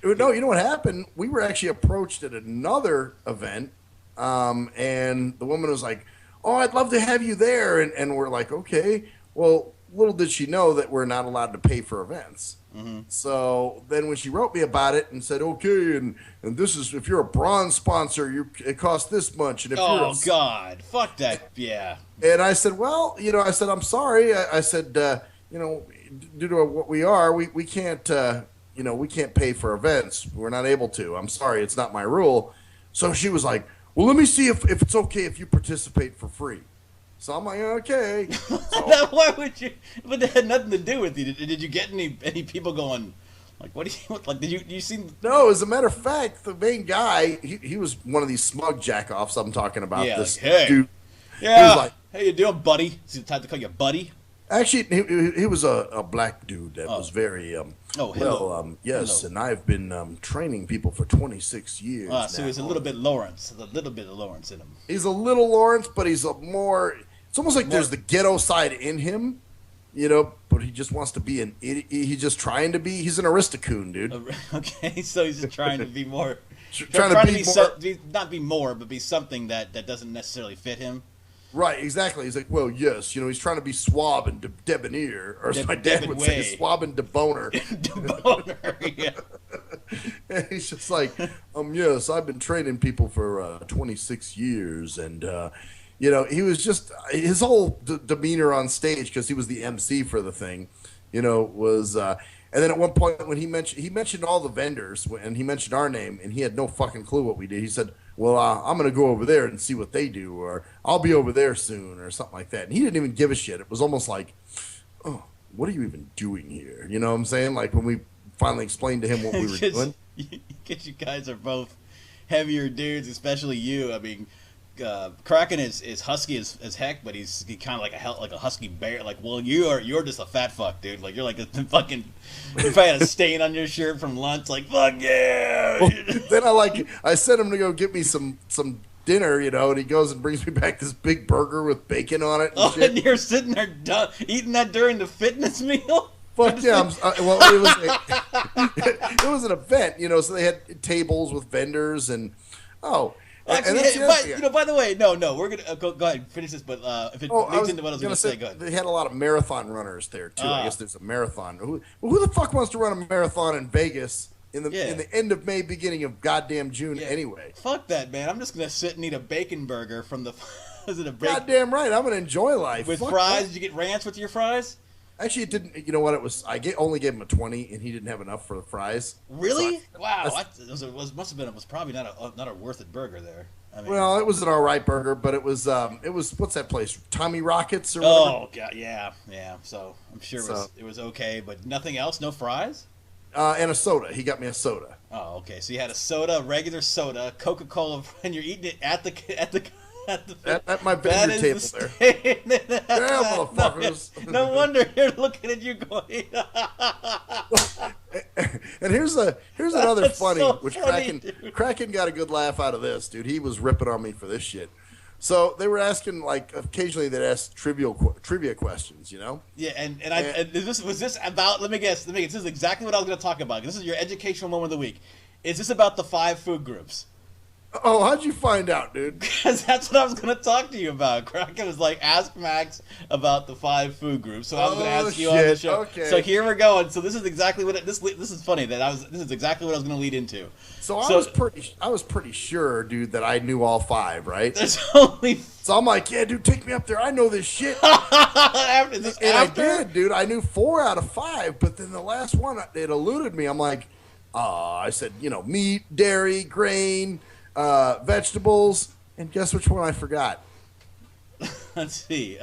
No, you know what happened? We were actually approached at another event, and the woman was like, "Oh, I'd love to have you there," and we're like, "Okay." Well, little did she know that we're not allowed to pay for events. Mm-hmm. So then when she wrote me about it and said, "Okay, and this is if you're a bronze sponsor, it costs this much." And if oh God, fuck that, yeah. And I said, "Well, you know," I said, "I'm sorry." I said, "You know, due to what we are, we can't." You know, we can't pay for events. We're not able to. I'm sorry, it's not my rule. So she was like, well, let me see if it's okay if you participate for free. So I'm like, okay. So, why would you? But that had nothing to do with you. Did you get any people going, like, what do you, like, did you see? No, as a matter of fact, the main guy, he was one of these smug jack-offs I'm talking about. Yeah, this like, hey. dude. Yeah, he was like, how you doing, buddy? Is it time to call you buddy? Actually, he was a black dude that was very hello. yes, hello. And I've been training people for 26 years. So he's a little bit Lawrence, a little bit of Lawrence in him. He's a little Lawrence, but he's a more. It's almost like there's the ghetto side in him, you know. But he just wants to be an idiot. He's just trying to be. He's an aristocoon, dude. Okay, so he's just trying to be more. trying to be more, not be more, but be something that doesn't necessarily fit him. Right, exactly. He's like, well, yes, you know, he's trying to be suave and debonair, or as my dad would say, suave and deboner. Deboner, yeah. And he's just like, yes, I've been training people for 26 years, and you know, he was just his whole demeanor on stage, because he was the MC for the thing, you know, was. And then at one point when he mentioned all the vendors, and he mentioned our name, and he had no fucking clue what we did. He said, well, I'm going to go over there and see what they do, or I'll be over there soon, or something like that. And he didn't even give a shit. It was almost like, oh, what are you even doing here? You know what I'm saying? Like when we finally explained to him what we were doing. Because you guys are both heavier dudes, especially you. I mean, Kraken is husky as heck, but he's kind of like a husky bear. Like, well, you're just a fat fuck, dude. Like, you're like a fucking. You probably had a stain on your shirt from lunch. Like, fuck yeah. Well, then I sent him to go get me some dinner, you know, and he goes and brings me back this big burger with bacon on it. And shit. And you're sitting there eating that during the fitness meal. Fuck yeah! Well, it was an event, you know, so they had tables with vendors and Actually, you know, by the way, no, we're gonna go ahead and finish this. But if it leads into what I was gonna say, go ahead. They had a lot of marathon runners there too. I guess there's a marathon. Who the fuck wants to run a marathon in Vegas in the end of May, beginning of goddamn June anyway? Fuck that, man! I'm just gonna sit and eat a bacon burger from the. Is it a bacon? Goddamn right! I'm gonna enjoy life with fuck fries. That. Did you get ranch with your fries? Actually, it didn't. You know what? It was. Only gave him a 20, and he didn't have enough for the fries. Really? Wow! Must have been. It was probably not a worth it burger there. I mean, well, it was an all right burger, but it was what's that place? Tommy Rockets or whatever? Oh god, yeah. So I'm sure it was okay, but nothing else. No fries. And a soda. He got me a soda. Oh, okay. So you had a soda, regular soda, Coca-Cola, and you're eating it at my vendor table there. Yeah, motherfuckers. No wonder they're looking at you going. And here's another funny, so which funny, Kraken got a good laugh out of this, dude. He was ripping on me for this shit. So they were asking, like, occasionally they'd ask trivia questions, you know? Yeah, and was this about? Let me guess. This is exactly what I was going to talk about. This is your educational moment of the week. Is this about the 5 food groups? Oh, how'd you find out, dude? Because that's what I was going to talk to you about. Kraken was like, ask Max about the 5 food groups. So I was going to ask you on the show. Okay. So here we're going. So this is exactly what this is funny that this is exactly what I was going to lead into. So I was pretty sure, dude, that I knew all 5, right? There's only. So I'm like, yeah, dude, take me up there. I know this shit. I did, dude. I knew 4 out of 5, but then the last one, it eluded me. I'm like, I said, meat, dairy, grain, vegetables, and guess which one I forgot? Let's see.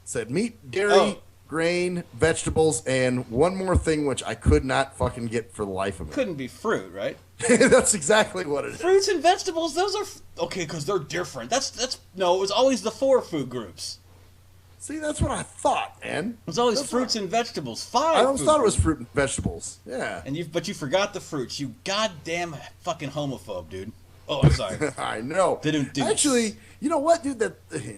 Said meat, dairy, grain, vegetables, and one more thing which I could not fucking get for the life of me. Couldn't be fruit, right? That's exactly what it is. Fruits and vegetables, those are okay because they're different. No, it was always the 4 food groups. See, that's what I thought, man. It was always fruits and vegetables. 5. I always thought it was fruit and vegetables. Yeah. But you forgot the fruits. You goddamn fucking homophobe, dude. Oh, I'm sorry. I know. Actually, you know what, dude?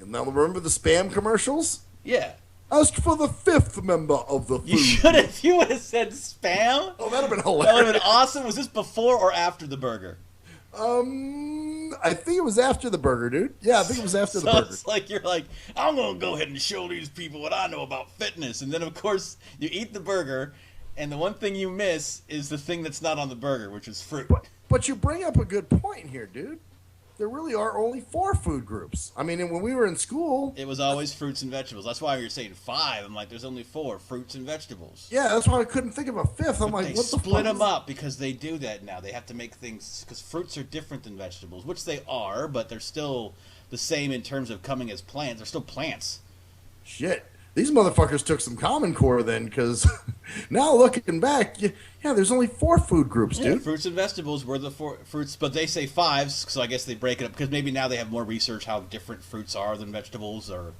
Now remember the Spam commercials? Yeah. Ask for the 5th member of the food. You would have said spam. Oh, that'd have been hilarious. That would have been awesome. Was this before or after the burger? I think it was after the burger, dude. Yeah, I think it was after the burger. It's like you're like, I'm gonna go ahead and show these people what I know about fitness, and then of course you eat the burger, and the one thing you miss is the thing that's not on the burger, which is fruit. But you bring up a good point here, dude. There really are only 4 food groups. I mean, when we were in school, it was always fruits and vegetables. That's why you're saying 5. I'm like, there's only 4 fruits and vegetables. Yeah, that's why I couldn't think of a 5th. I'm like, what the fuck? They split them up because they do that now. They have to make things because fruits are different than vegetables, which they are, but they're still the same in terms of coming as plants. They're still plants. Shit. These motherfuckers took some Common Core then, because now looking back, yeah, there's only 4 food groups, dude. Fruits and vegetables were the 4 fruits, but they say 5, so I guess they break it up because maybe now they have more research how different fruits are than vegetables, or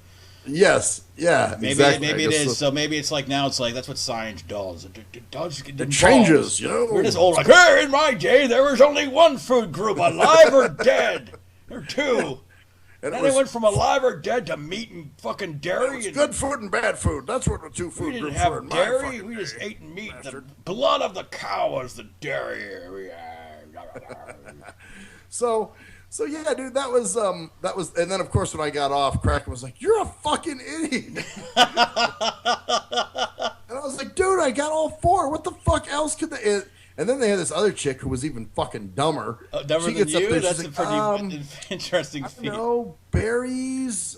yes, yeah, maybe exactly. Maybe it is. So maybe it's like now it's like that's what science does. It changes, you know. We're just all like, hey, in my day there was only 1 food group, alive or dead. There were 2. And then they went from alive or dead to meat and fucking dairy. It's good food and bad food. That's what the 2 food groups were. We didn't have dairy. We just ate meat. Bastard. The blood of the cow was the dairy. So yeah, dude, that was, and then of course when I got off, Kraken was like, "You're a fucking idiot." And I was like, "Dude, I got all 4. What the fuck else could they?" And then they had this other chick who was even fucking dumber. Dumber than you? That's a pretty interesting feat. Berries,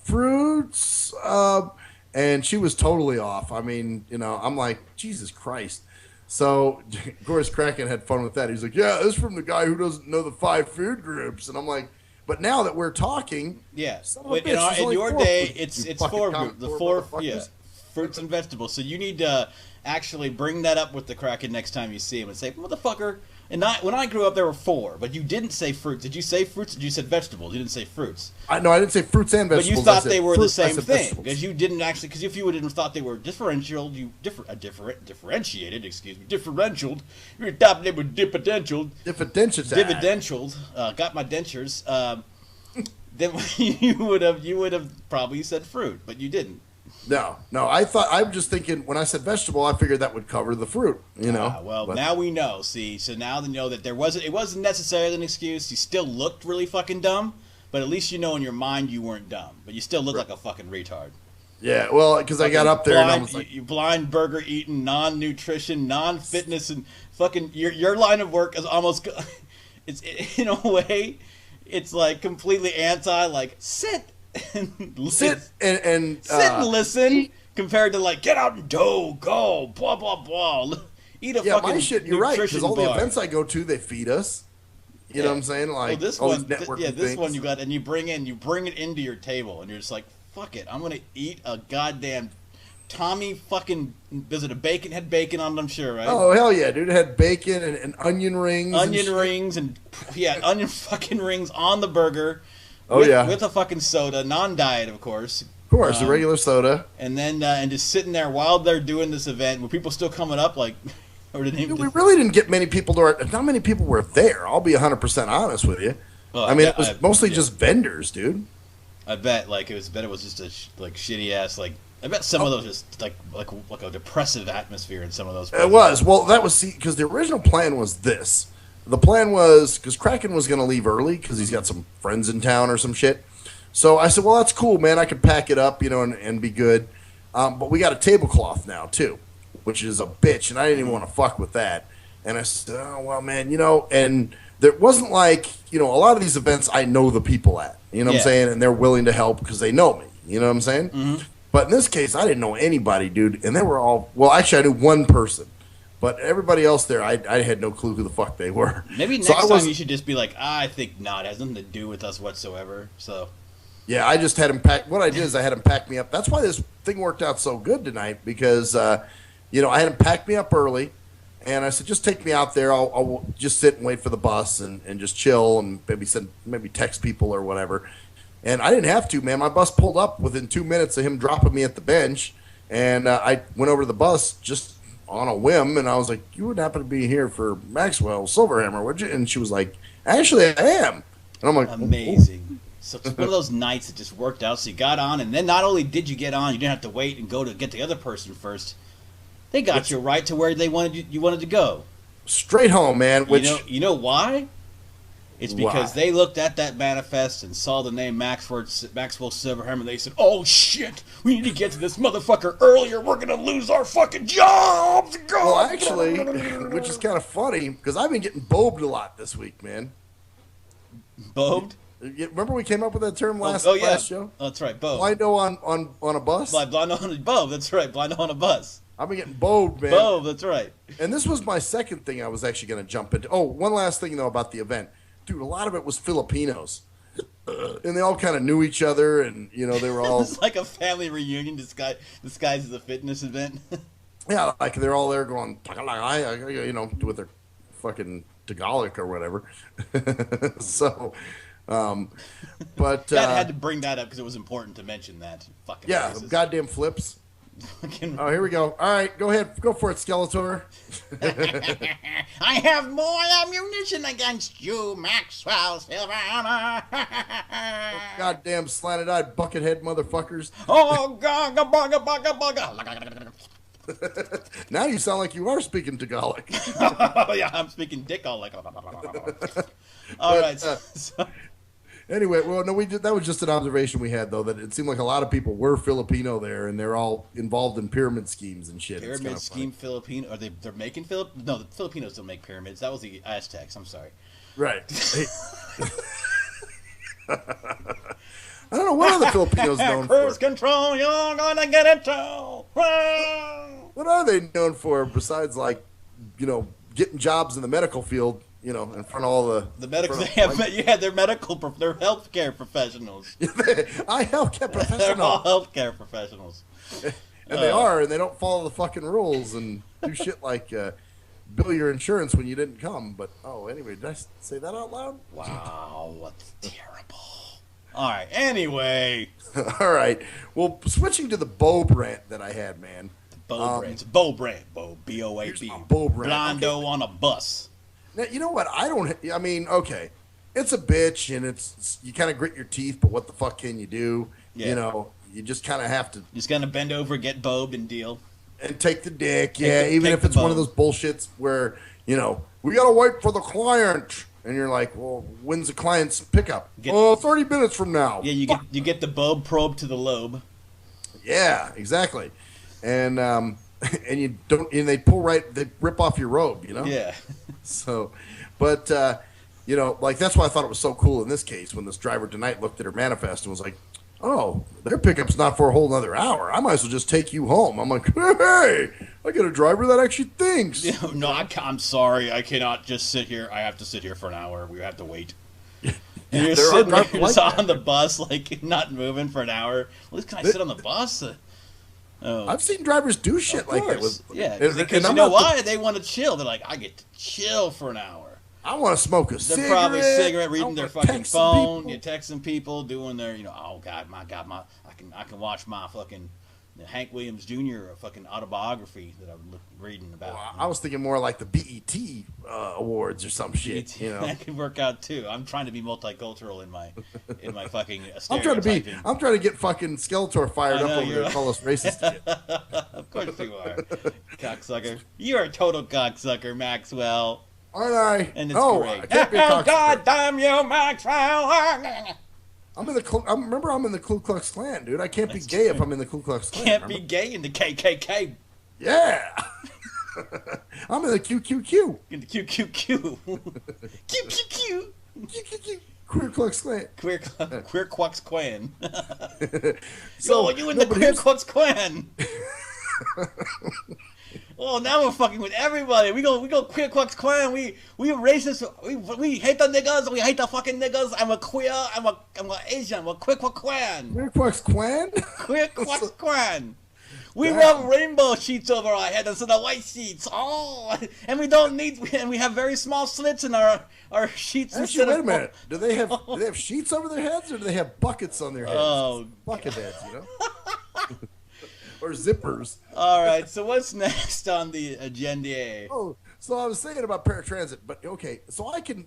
fruits, and she was totally off. I mean, I'm like, Jesus Christ. So, of course, Kraken had fun with that. He's like, yeah, this is from the guy who doesn't know the 5 food groups. And I'm like, but now that we're talking, yeah, in your day, it's 4 groups. The 4, yeah, fruits and vegetables. So you need to actually bring that up with the Kraken next time you see him and say, motherfucker. And when I grew up, there were 4, but you didn't say fruits. Did you say fruits? Did you said vegetables? You didn't say fruits. No, I didn't say fruits and vegetables. But you thought they were the same thing because you didn't actually. Because if you would have thought they were differentialed, differentiated. Excuse me, differentialed. Your top name was differentialed. Differentialed. Got my dentures. Then you would have probably said fruit, but you didn't. No. I'm just thinking when I said vegetable, I figured that would cover the fruit. Now we know. See, so now they know that it wasn't necessarily an excuse. You still looked really fucking dumb, but at least in your mind you weren't dumb, but you still looked like a fucking retard. Yeah, well, because I got up there and I was like, you blind burger eating, non-nutrition, non-fitness, and fucking your line of work is almost, it's in a way, it's like completely anti, like sit and listen, compared to like get out and go blah blah blah, eat a fucking my shit. You're right, because all the events I go to, they feed us. You know what I'm saying? Like this all one, these networking this things. one you got, and you bring it into your table, and you're just like, fuck it, I'm gonna eat a goddamn Tommy fucking. Does it had bacon on it? I'm sure, right? Oh hell yeah, dude! It had bacon and onion rings. Onion fucking rings on the burger. With a fucking soda, non-diet, of course. Of course, a regular soda. And then and just sitting there while they're doing this event, were people still coming up like? Or did we really didn't get many people not many people were there. I'll be 100% honest with you. I mean, it was mostly just vendors, dude. I bet it was just a shitty ass I bet some of those just like a depressive atmosphere in some of those places. It was. Well, that was because the original plan was this. the plan was, because Kraken was going to leave early because he's got some friends in town or some shit. So I said, well, that's cool, man. I could pack it up, and be good. But we got a tablecloth now, too, which is a bitch, and I didn't even want to fuck with that. And I said, oh, well, man, and there wasn't like, a lot of these events I know the people at, what I'm saying? And they're willing to help because they know me, you know what I'm saying? Mm-hmm. But in this case, I didn't know anybody, dude. And they were all, well, actually, I knew one person. But everybody else there, I had no clue who the fuck they were. Maybe next time you should just be like, I think not. It has nothing to do with us whatsoever. So, yeah, I just had him pack. What I did is I had him pack me up. That's why this thing worked out so good tonight because, I had him pack me up early. And I said, just take me out there. I'll just sit and wait for the bus and just chill and maybe text people or whatever. And I didn't have to, man. My bus pulled up within 2 minutes of him dropping me at the bench. And I went over to the bus just on a whim. And I was like, you wouldn't happen to be here for Maxwell Silverhammer, would you? And she was like, actually, I am. And I'm like, amazing. Oh. So it's one of those nights that just worked out. So you got on. And then not only did you get on, you didn't have to wait and go to get the other person first. They got you right to where they you wanted to go. Straight home, man. Which you know why? It's because they looked at that manifest and saw the name Maxwell Silverhammer, and they said, "Oh shit, we need to get to this motherfucker earlier. We're gonna lose our fucking jobs." Well, actually, which is kind of funny because I've been getting bobed a lot this week, man. Bobed? Remember we came up with that term last show? Oh, that's right, bob. Blindo on a bus. Blindo on a bob. That's right, blindo on a bus. I've been getting bobed, man. Bobed, that's right. And this was my second thing I was actually going to jump into. Oh, one last thing, though, about the event. Dude, a lot of it was Filipinos. And they all kind of knew each other, and, they were all... It's like a family reunion disguised as a fitness event. Yeah, like they're all there going, with their fucking Tagalog or whatever. So, but... God had to bring that up because it was important to mention that. Fucking racist. Goddamn flips. Oh, here we go. All right, go ahead. Go for it, Skeletor. I have more ammunition against you, Maxwell Silverhammer. Goddamn slanted-eyed buckethead motherfuckers. Oh, bugga. Now you sound like you are speaking Tagalog. Oh, yeah, I'm speaking Dick-Alec. All right. Anyway, well, no, that was just an observation we had, though, that it seemed like a lot of people were Filipino there, and they're all involved in pyramid schemes and shit. Pyramid scheme Filipino? Are they're making No, the Filipinos don't make pyramids. That was the Aztecs. I'm sorry. Right. I don't know what are the Filipinos known for. Cruise control, you're gonna get it too. What are they known for besides, like, getting jobs in the medical field? In front of all the medical, they're healthcare professionals. Healthcare professionals. They're all healthcare professionals, and they are, and they don't follow the fucking rules and do shit like bill your insurance when you didn't come. But anyway, did I say that out loud? Wow, what's terrible. All right, anyway. All right. Well, switching to the Bob rant that I had, man. Bob rant. Bob rant. B-O-A-B. Bob rant. Blondo on a bus. Now, you know what? Okay, it's a bitch, and it's you kind of grit your teeth, but what the fuck can you do? Yeah. You just kind of have to. Just gonna bend over, get bobed, and deal. And take the dick, even if it's one of those bullshits where, we gotta wait for the client. And you're like, well, when's the client's pickup? 30 minutes from now. Yeah, you get the bob probe to the lobe. Yeah, exactly. And and you don't, and they rip off your robe, Yeah. So, but, like, that's why I thought it was so cool in this case when this driver tonight looked at her manifest and was like, oh, their pickup's not for a whole nother hour. I might as well just take you home. I'm like, hey, I get a driver that actually thinks. No, I'm sorry. I cannot just sit here. I have to sit here for an hour. We have to wait. And you're sitting there just on the bus, like, not moving for an hour. Well, can I sit on the bus? I've seen drivers do shit like that. Because you know why? They want to chill. They're like, I get to chill for an hour. I want to smoke a cigarette. They're probably reading their fucking phone. You're texting people, doing their, oh God, I can watch my fucking Hank Williams Jr. fucking autobiography that I'm reading about. Well, I was thinking more like the BET awards or some shit. That could work out too. I'm trying to be multicultural in my fucking stereotyping. I'm trying to get fucking Skeletor fired up over there and call us racist. Of course you are, cocksucker. You're a total cocksucker, Maxwell. Aren't I? And it's great. I can't be a Oh, cocksucker. God damn you, Maxwell. I'm in the Ku Klux Klan, dude. I can't be gay if I'm in the Ku Klux Klan. Can't be gay in the KKK. Yeah. I'm in the QQQ. In the QQQ. QQQ. QQQ. Queer Klux Klan. Queer Klux Klan. So, you in the Queer Klux Klan. Oh, now we're fucking with everybody. We go Queer Klux Klan. We racist. We hate the niggas. We hate the fucking niggas. I'm a queer. I'm a Asian. We're Queer Klux Klan. Queer Klux Klan? Queer Klux Klan. We rub rainbow sheets over our head instead of white sheets. Oh, and we don't need. And we have very small slits in our sheets. Actually, wait a minute. Do they have sheets over their heads, or do they have buckets on their heads? Oh, bucket heads, you know. Or zippers. All right. So what's next on the agenda? Oh, so I was thinking about paratransit, but okay. So I can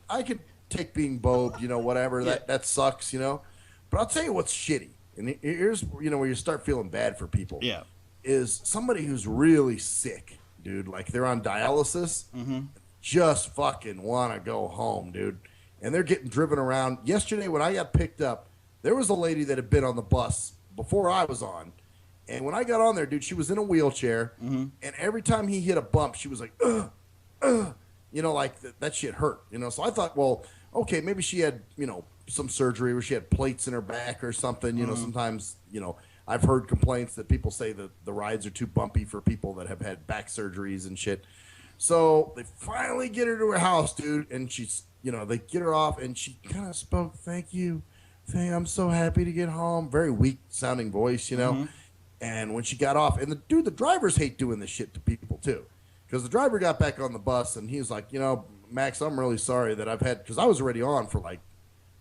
take being bobed, you know, whatever. That sucks, you know. But I'll tell you what's shitty, and here's where you start feeling bad for people. Yeah. Is somebody who's really sick, dude. Like they're on dialysis, just fucking want to go home, dude. And they're getting driven around. Yesterday when I got picked up, there was a lady that had been on the bus before I was on. And when I got on there, dude, she was in a wheelchair. And every time he hit a bump, she was like, you know, like that shit hurt, you know. So I thought, well, okay, maybe she had, you know, some surgery where she had plates in her back or something. You know, sometimes, you know, I've heard complaints that people say that the rides are too bumpy for people that have had back surgeries and shit. So they finally get her to her house, dude, and she's, you know, they get her off, and she kind of spoke, "Thank you, I'm so happy to get home." Very weak sounding voice, you know. And when she got off, and the drivers hate doing this shit to people too, because the driver got back on the bus and he was like, you know, "Max, I'm really sorry that I've had," because I was already on for like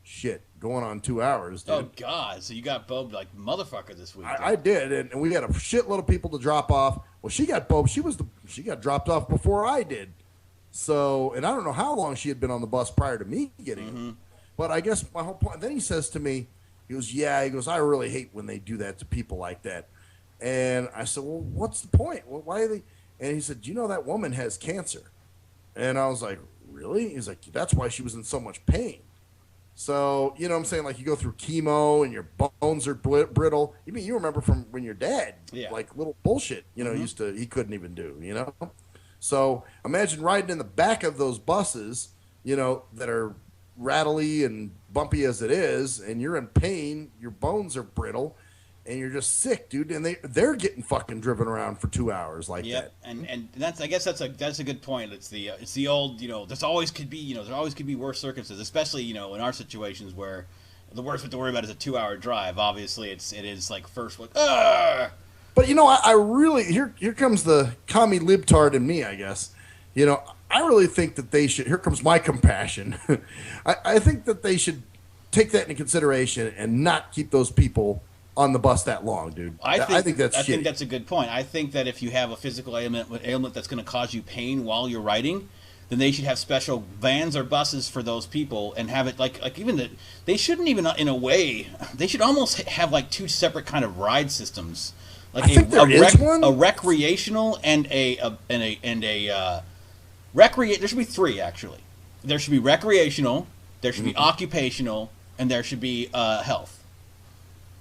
shit, going on 2 hours, dude. Oh, God. So you got bobed like motherfucker this week. I did, and we had a shitload of people to drop off. Well, she got bobed. She got dropped off before I did. So, and I don't know how long she had been on the bus prior to me getting it. But I guess my whole point, then he says to me, he goes, "I really hate when they do that to people like that." And I said, "Well, what's the point? Well, why are they?" And he said, "Do you know that woman has cancer?" And I was like, "Really?" He's like, "That's why she was in so much pain." So, you know what I'm saying? Like, you go through chemo and your bones are brittle. You remember from when your dad, like, little bullshit, you know, he couldn't even do, you know? So, imagine riding in the back of those buses, you know, that are rattly and bumpy as it is, and you're in pain, your bones are brittle, and you're just sick, dude. And they're getting fucking driven around for 2 hours like that. And that's, I guess that's a good point. It's the old, you know, there always could be worse circumstances, especially, you know, in our situations where the worst we have to worry about is a 2-hour drive. Obviously, it is like first like, ah. But you know, I really here comes the commie libtard in me, I guess. You know, I really think that they should. Here comes my compassion. I think that they should take that into consideration and not keep those people on the bus that long, dude. I think that's shitty. I think that's a good point. I think that if you have a physical ailment that's going to cause you pain while you're riding, then they should have special vans or buses for those people and have it like even they shouldn't even, in a way, they should almost have like two separate kind of ride systems, like a recreational and a there should be three actually. There should be recreational, there should be occupational, and there should be health.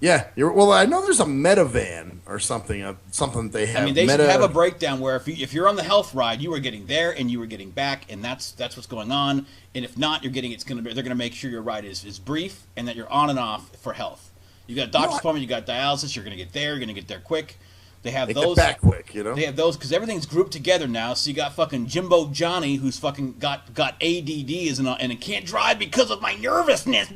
Yeah, well, I know there's a metavan or something that they have. I mean, they should have a breakdown where if you're on the health ride, you are getting there and you are getting back, and that's what's going on. And if not, they're gonna make sure your ride is brief and that you're on and off for health. You got a doctor's appointment, you got dialysis, you're gonna get there quick. They have those get back quick, you know. They have those because everything's grouped together now. So you got fucking Jimbo Johnny who's fucking got ADD and can't drive because of my nervousness.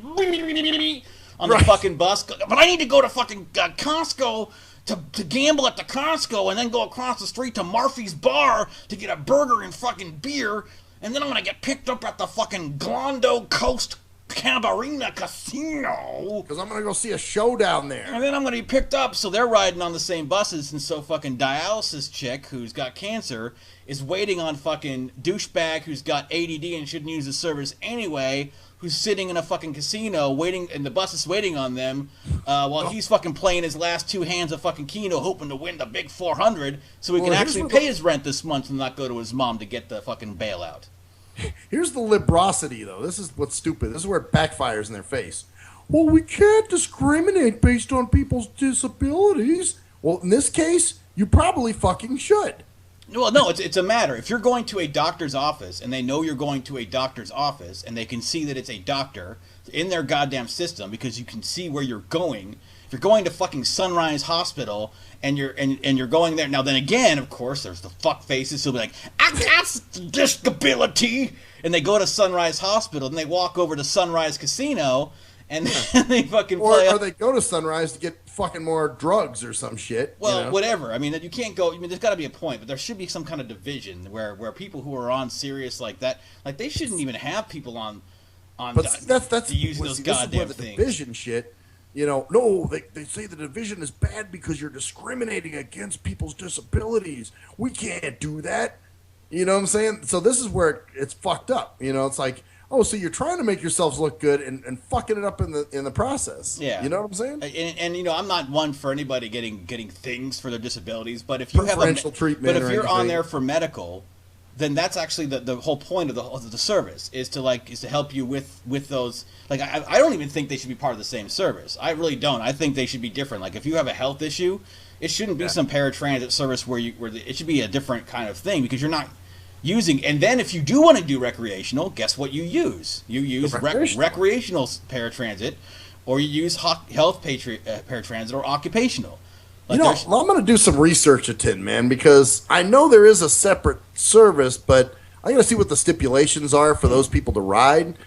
On the fucking bus, but I need to go to fucking Costco to gamble at the Costco and then go across the street to Murphy's Bar to get a burger and fucking beer, and then I'm gonna get picked up at the fucking Glondo Coast Cabarina Casino because I'm gonna go see a show down there, and then I'm gonna be picked up. So they're riding on the same buses, and so fucking dialysis chick who's got cancer is waiting on fucking douchebag who's got ADD and shouldn't use the service anyway, who's sitting in a fucking casino waiting, and the bus is waiting on them while he's fucking playing his last two hands of fucking Keno, hoping to win the big 400 so he can actually pay his rent this month and not go to his mom to get the fucking bailout. Here's the liberosity, though. This is what's stupid. This is where it backfires in their face. Well, we can't discriminate based on people's disabilities. Well, in this case, you probably fucking should. Well, no, it's a matter. If you're going to a doctor's office and they know you're going to a doctor's office and they can see that it's a doctor in their goddamn system because you can see where you're going. If you're going to fucking Sunrise Hospital and you're going there, now then again, of course, there's the fuck faces who'll be like, I got disability, and they go to Sunrise Hospital and they walk over to Sunrise Casino and they fucking play or they go to Sunrise to get fucking more drugs or some shit. Well, whatever. I mean, you can't go. I mean, there's got to be a point, but there should be some kind of division where people who are on serious like that, like they shouldn't even have people on. But that's use those goddamn things. Division shit. No, they say the division is bad because you're discriminating against people's disabilities. We can't do that. You know what I'm saying? So this is where it's fucked up. It's like, oh, so you're trying to make yourselves look good and fucking it up in the process. Yeah. You know what I'm saying? And I'm not one for anybody getting things for their disabilities, but if you have treatment, but if you're on there for medical, then that's actually the whole point of the service is to help you with those. Like I don't even think they should be part of the same service. I really don't. I think they should be different. Like if you have a health issue, it shouldn't be some paratransit service where it should be a different kind of thing because you're not using. And then if you do want to do recreational, guess what you use? You use recreational paratransit, or you use health paratransit or occupational. Like I'm going to do some research at Tin, man, because I know there is a separate service, but I got to see what the stipulations are for those people to ride.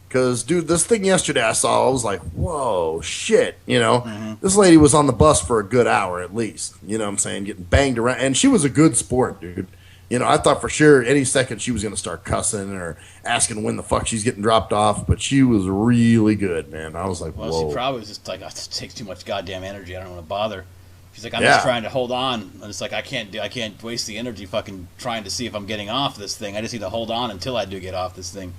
Because, dude, this thing yesterday I saw, I was like, whoa, shit, This lady was on the bus for a good hour at least, you know what I'm saying, getting banged around. And she was a good sport, dude. I thought for sure any second she was going to start cussing or asking when the fuck she's getting dropped off, but she was really good, man. I was like, whoa. Well, she probably was just like, oh, this takes too much goddamn energy. I don't want to bother. She's like, I'm just trying to hold on. And it's like, I can't waste the energy fucking trying to see if I'm getting off this thing. I just need to hold on until I do get off this thing.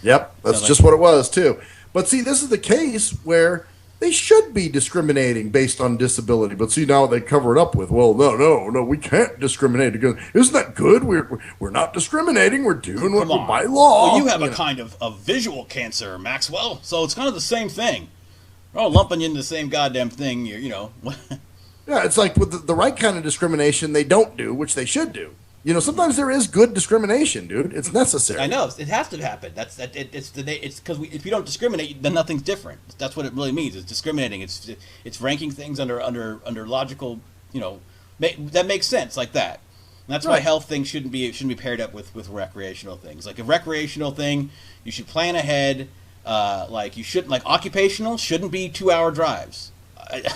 Yep, that's just what it was, too. But see, this is the case where they should be discriminating based on disability. But see, now they cover it up with, well, no, we can't discriminate. Because isn't that good? We're not discriminating. We're doing what we're by law. Well, you have a kind of visual cancer, Maxwell, so it's kind of the same thing. We're all lumping you into the same goddamn thing, Yeah, it's like with the right kind of discrimination they don't do, which they should do. Sometimes there is good discrimination, dude. It's necessary. I know it has to happen. It's because if you don't discriminate, then nothing's different. That's what it really means. It's discriminating. It's ranking things under logical. That makes sense like that. And that's why health things shouldn't be paired up with recreational things. Like a recreational thing, you should plan ahead. Like occupational shouldn't be 2-hour drives.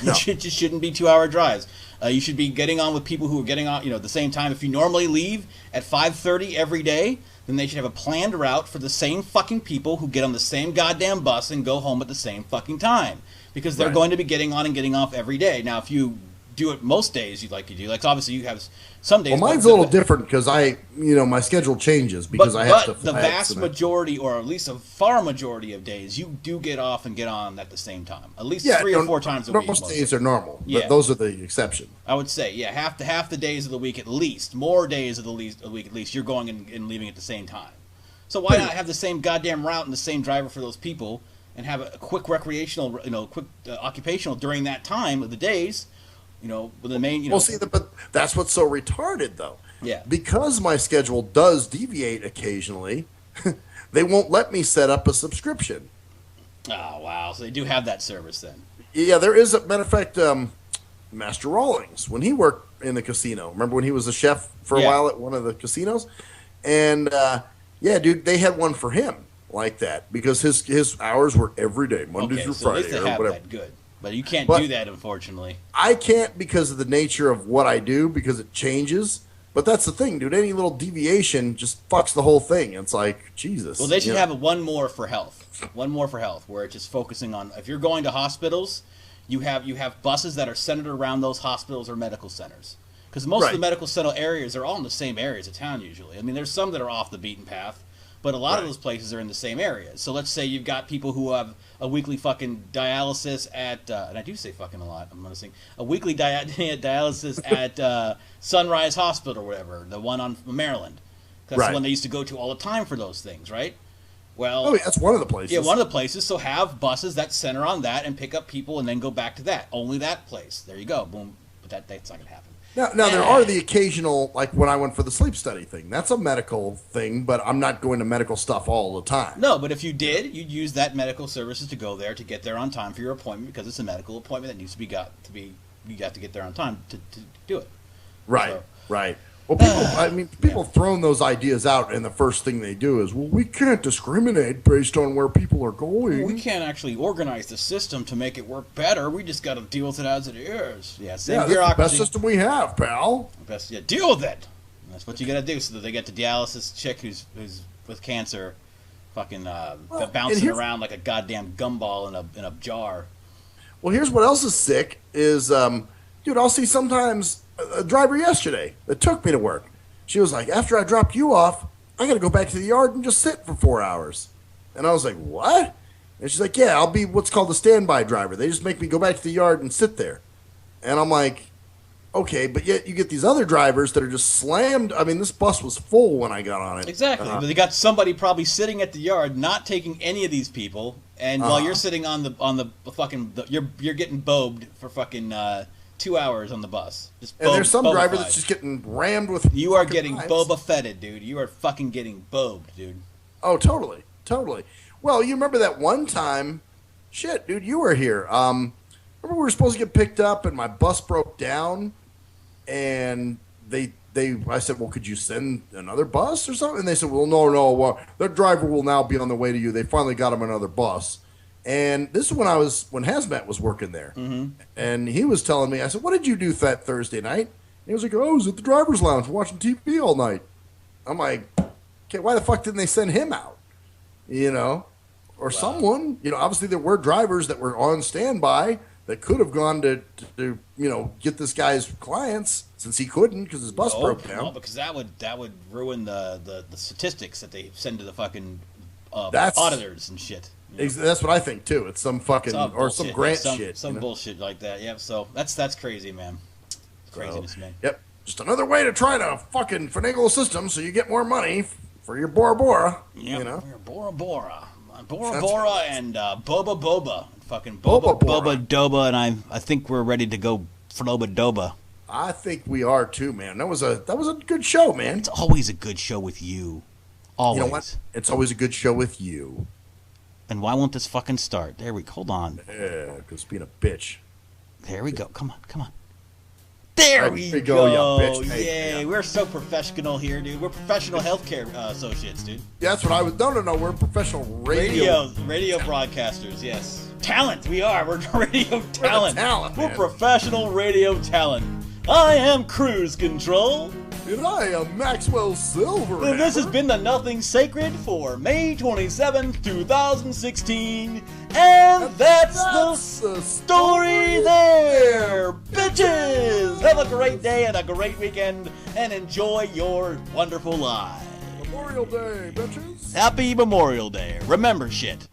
No. It just shouldn't be 2-hour drives. You should be getting on with people who are getting on, the same time. If you normally leave at 5:30 every day, then they should have a planned route for the same fucking people who get on the same goddamn bus and go home at the same fucking time. Because they're going to be getting on and getting off every day. Now, if you do it most days, obviously you have some days. Well, mine's a little different because my schedule changes because I have to fly. But the vast majority, or at least a far majority of days, you do get off and get on at the same time. At least 3 or 4 times a week. Most days are normal. But those are the exception. I would say, half the days of the week at least, more days of the week at least, you're going and leaving at the same time. So why not have the same goddamn route and the same driver for those people and have a quick recreational, quick occupational during that time of the days? With the main, Well, see, but that's what's so retarded, though. Yeah. Because my schedule does deviate occasionally, they won't let me set up a subscription. Oh, wow. So they do have that service then. Yeah, there is. Matter of fact, Master Rawlings, when he worked in the casino, remember when he was a chef for a while at one of the casinos? And, dude, they had one for him like that because his hours were every day, Monday through Friday. At least they have whatever. That good. But you can't do that, unfortunately. I can't because of the nature of what I do, because it changes. But that's the thing, dude. Any little deviation just fucks the whole thing. It's like, Jesus. Well, they should have one more for health. One more for health, where it's just focusing on, if you're going to hospitals, you have buses that are centered around those hospitals or medical centers. Because most of the medical center areas are all in the same areas of town usually. I mean, there's some that are off the beaten path, but a lot of those places are in the same areas. So let's say you've got people who have a weekly fucking dialysis at, and I do say fucking a lot, I'm going to sing, a weekly dialysis at Sunrise Hospital or whatever, the one on Maryland. That's the one they used to go to all the time for those things, right? Well, that's one of the places. Yeah, one of the places. So have buses that center on that and pick up people and then go back to that. Only that place. There you go. Boom. But that's not going to happen. Now there are the occasional, like when I went for the sleep study thing. That's a medical thing, but I'm not going to medical stuff all the time. No, but if you did, you'd use that medical services to go there to get there on time for your appointment because it's a medical appointment that needs to be you got to get there on time to do it. Right, so, right. Well, people throwing those ideas out, and the first thing they do is, well, we can't discriminate based on where people are going. Well, we can't actually organize the system to make it work better. We just got to deal with it as it is. Yeah, same bureaucracy. That's the best system we have, pal. Deal with it. That's what you got to do so that they get the dialysis chick who's with cancer fucking bouncing around like a goddamn gumball in a jar. Well, here's what else is sick is, dude, I'll see sometimes a driver yesterday that took me to work. She was like, after I dropped you off, I got to go back to the yard and just sit for 4 hours. And I was like, what? And she's like, yeah, I'll be what's called a standby driver. They just make me go back to the yard and sit there. And I'm like, okay, but yet you get these other drivers that are just slammed. I mean, this bus was full when I got on it. Exactly. But they got somebody probably sitting at the yard, not taking any of these people. And while you're sitting on the fucking, you're getting bobed for fucking 2 hours on the bus. And there's some driver that's just getting rammed with. You are getting Boba Fetted, dude. You are fucking getting bobed, dude. Oh, totally. Well, you remember that one time? Shit, dude, you were here. Remember we were supposed to get picked up, and my bus broke down, and I said, well, could you send another bus or something? And they said, well, no, that driver will now be on the way to you. They finally got him another bus. And this is when Hazmat was working there. Mm-hmm. And he was telling me, I said, what did you do that Thursday night? And he was like, I was at the driver's lounge watching TV all night. I'm like, okay, why the fuck didn't they send him out? Or someone, obviously there were drivers that were on standby that could have gone to get this guy's clients since he couldn't because his bus broke down. No, because that would ruin the statistics that they send to the fucking auditors and shit. That's what I think too. It's some fucking or some grant shit. Some bullshit like that. Yeah. So that's crazy, man. Craziness, man. Yep. Just another way to try to fucking finagle a system so you get more money for your Bora Bora. Yep. Your Bora Bora. Bora Bora and Boba Boba. Fucking Boba Doba, and I think we're ready to go Floba Doba. I think we are too, man. That was a good show, man. It's always a good show with you. Always. You know what? It's always a good show with you. And why won't this fucking start? There we go. Hold on. Yeah, because being a bitch. There we go. Come on. There we go. You bitch. Yay. We're so professional here, dude. We're professional healthcare associates, dude. Yeah, that's what I was. No. We're professional radio broadcasters, yes. Talent. We are. We're radio talent. We're professional radio talent. I am Cruise Control. And I am Maxwell Silver. And this has been the Nothing Sacred for May 27th, 2016. And that's the story there, bitches! Have a great day and a great weekend, and enjoy your wonderful lives. Memorial Day, bitches! Happy Memorial Day. Remember shit.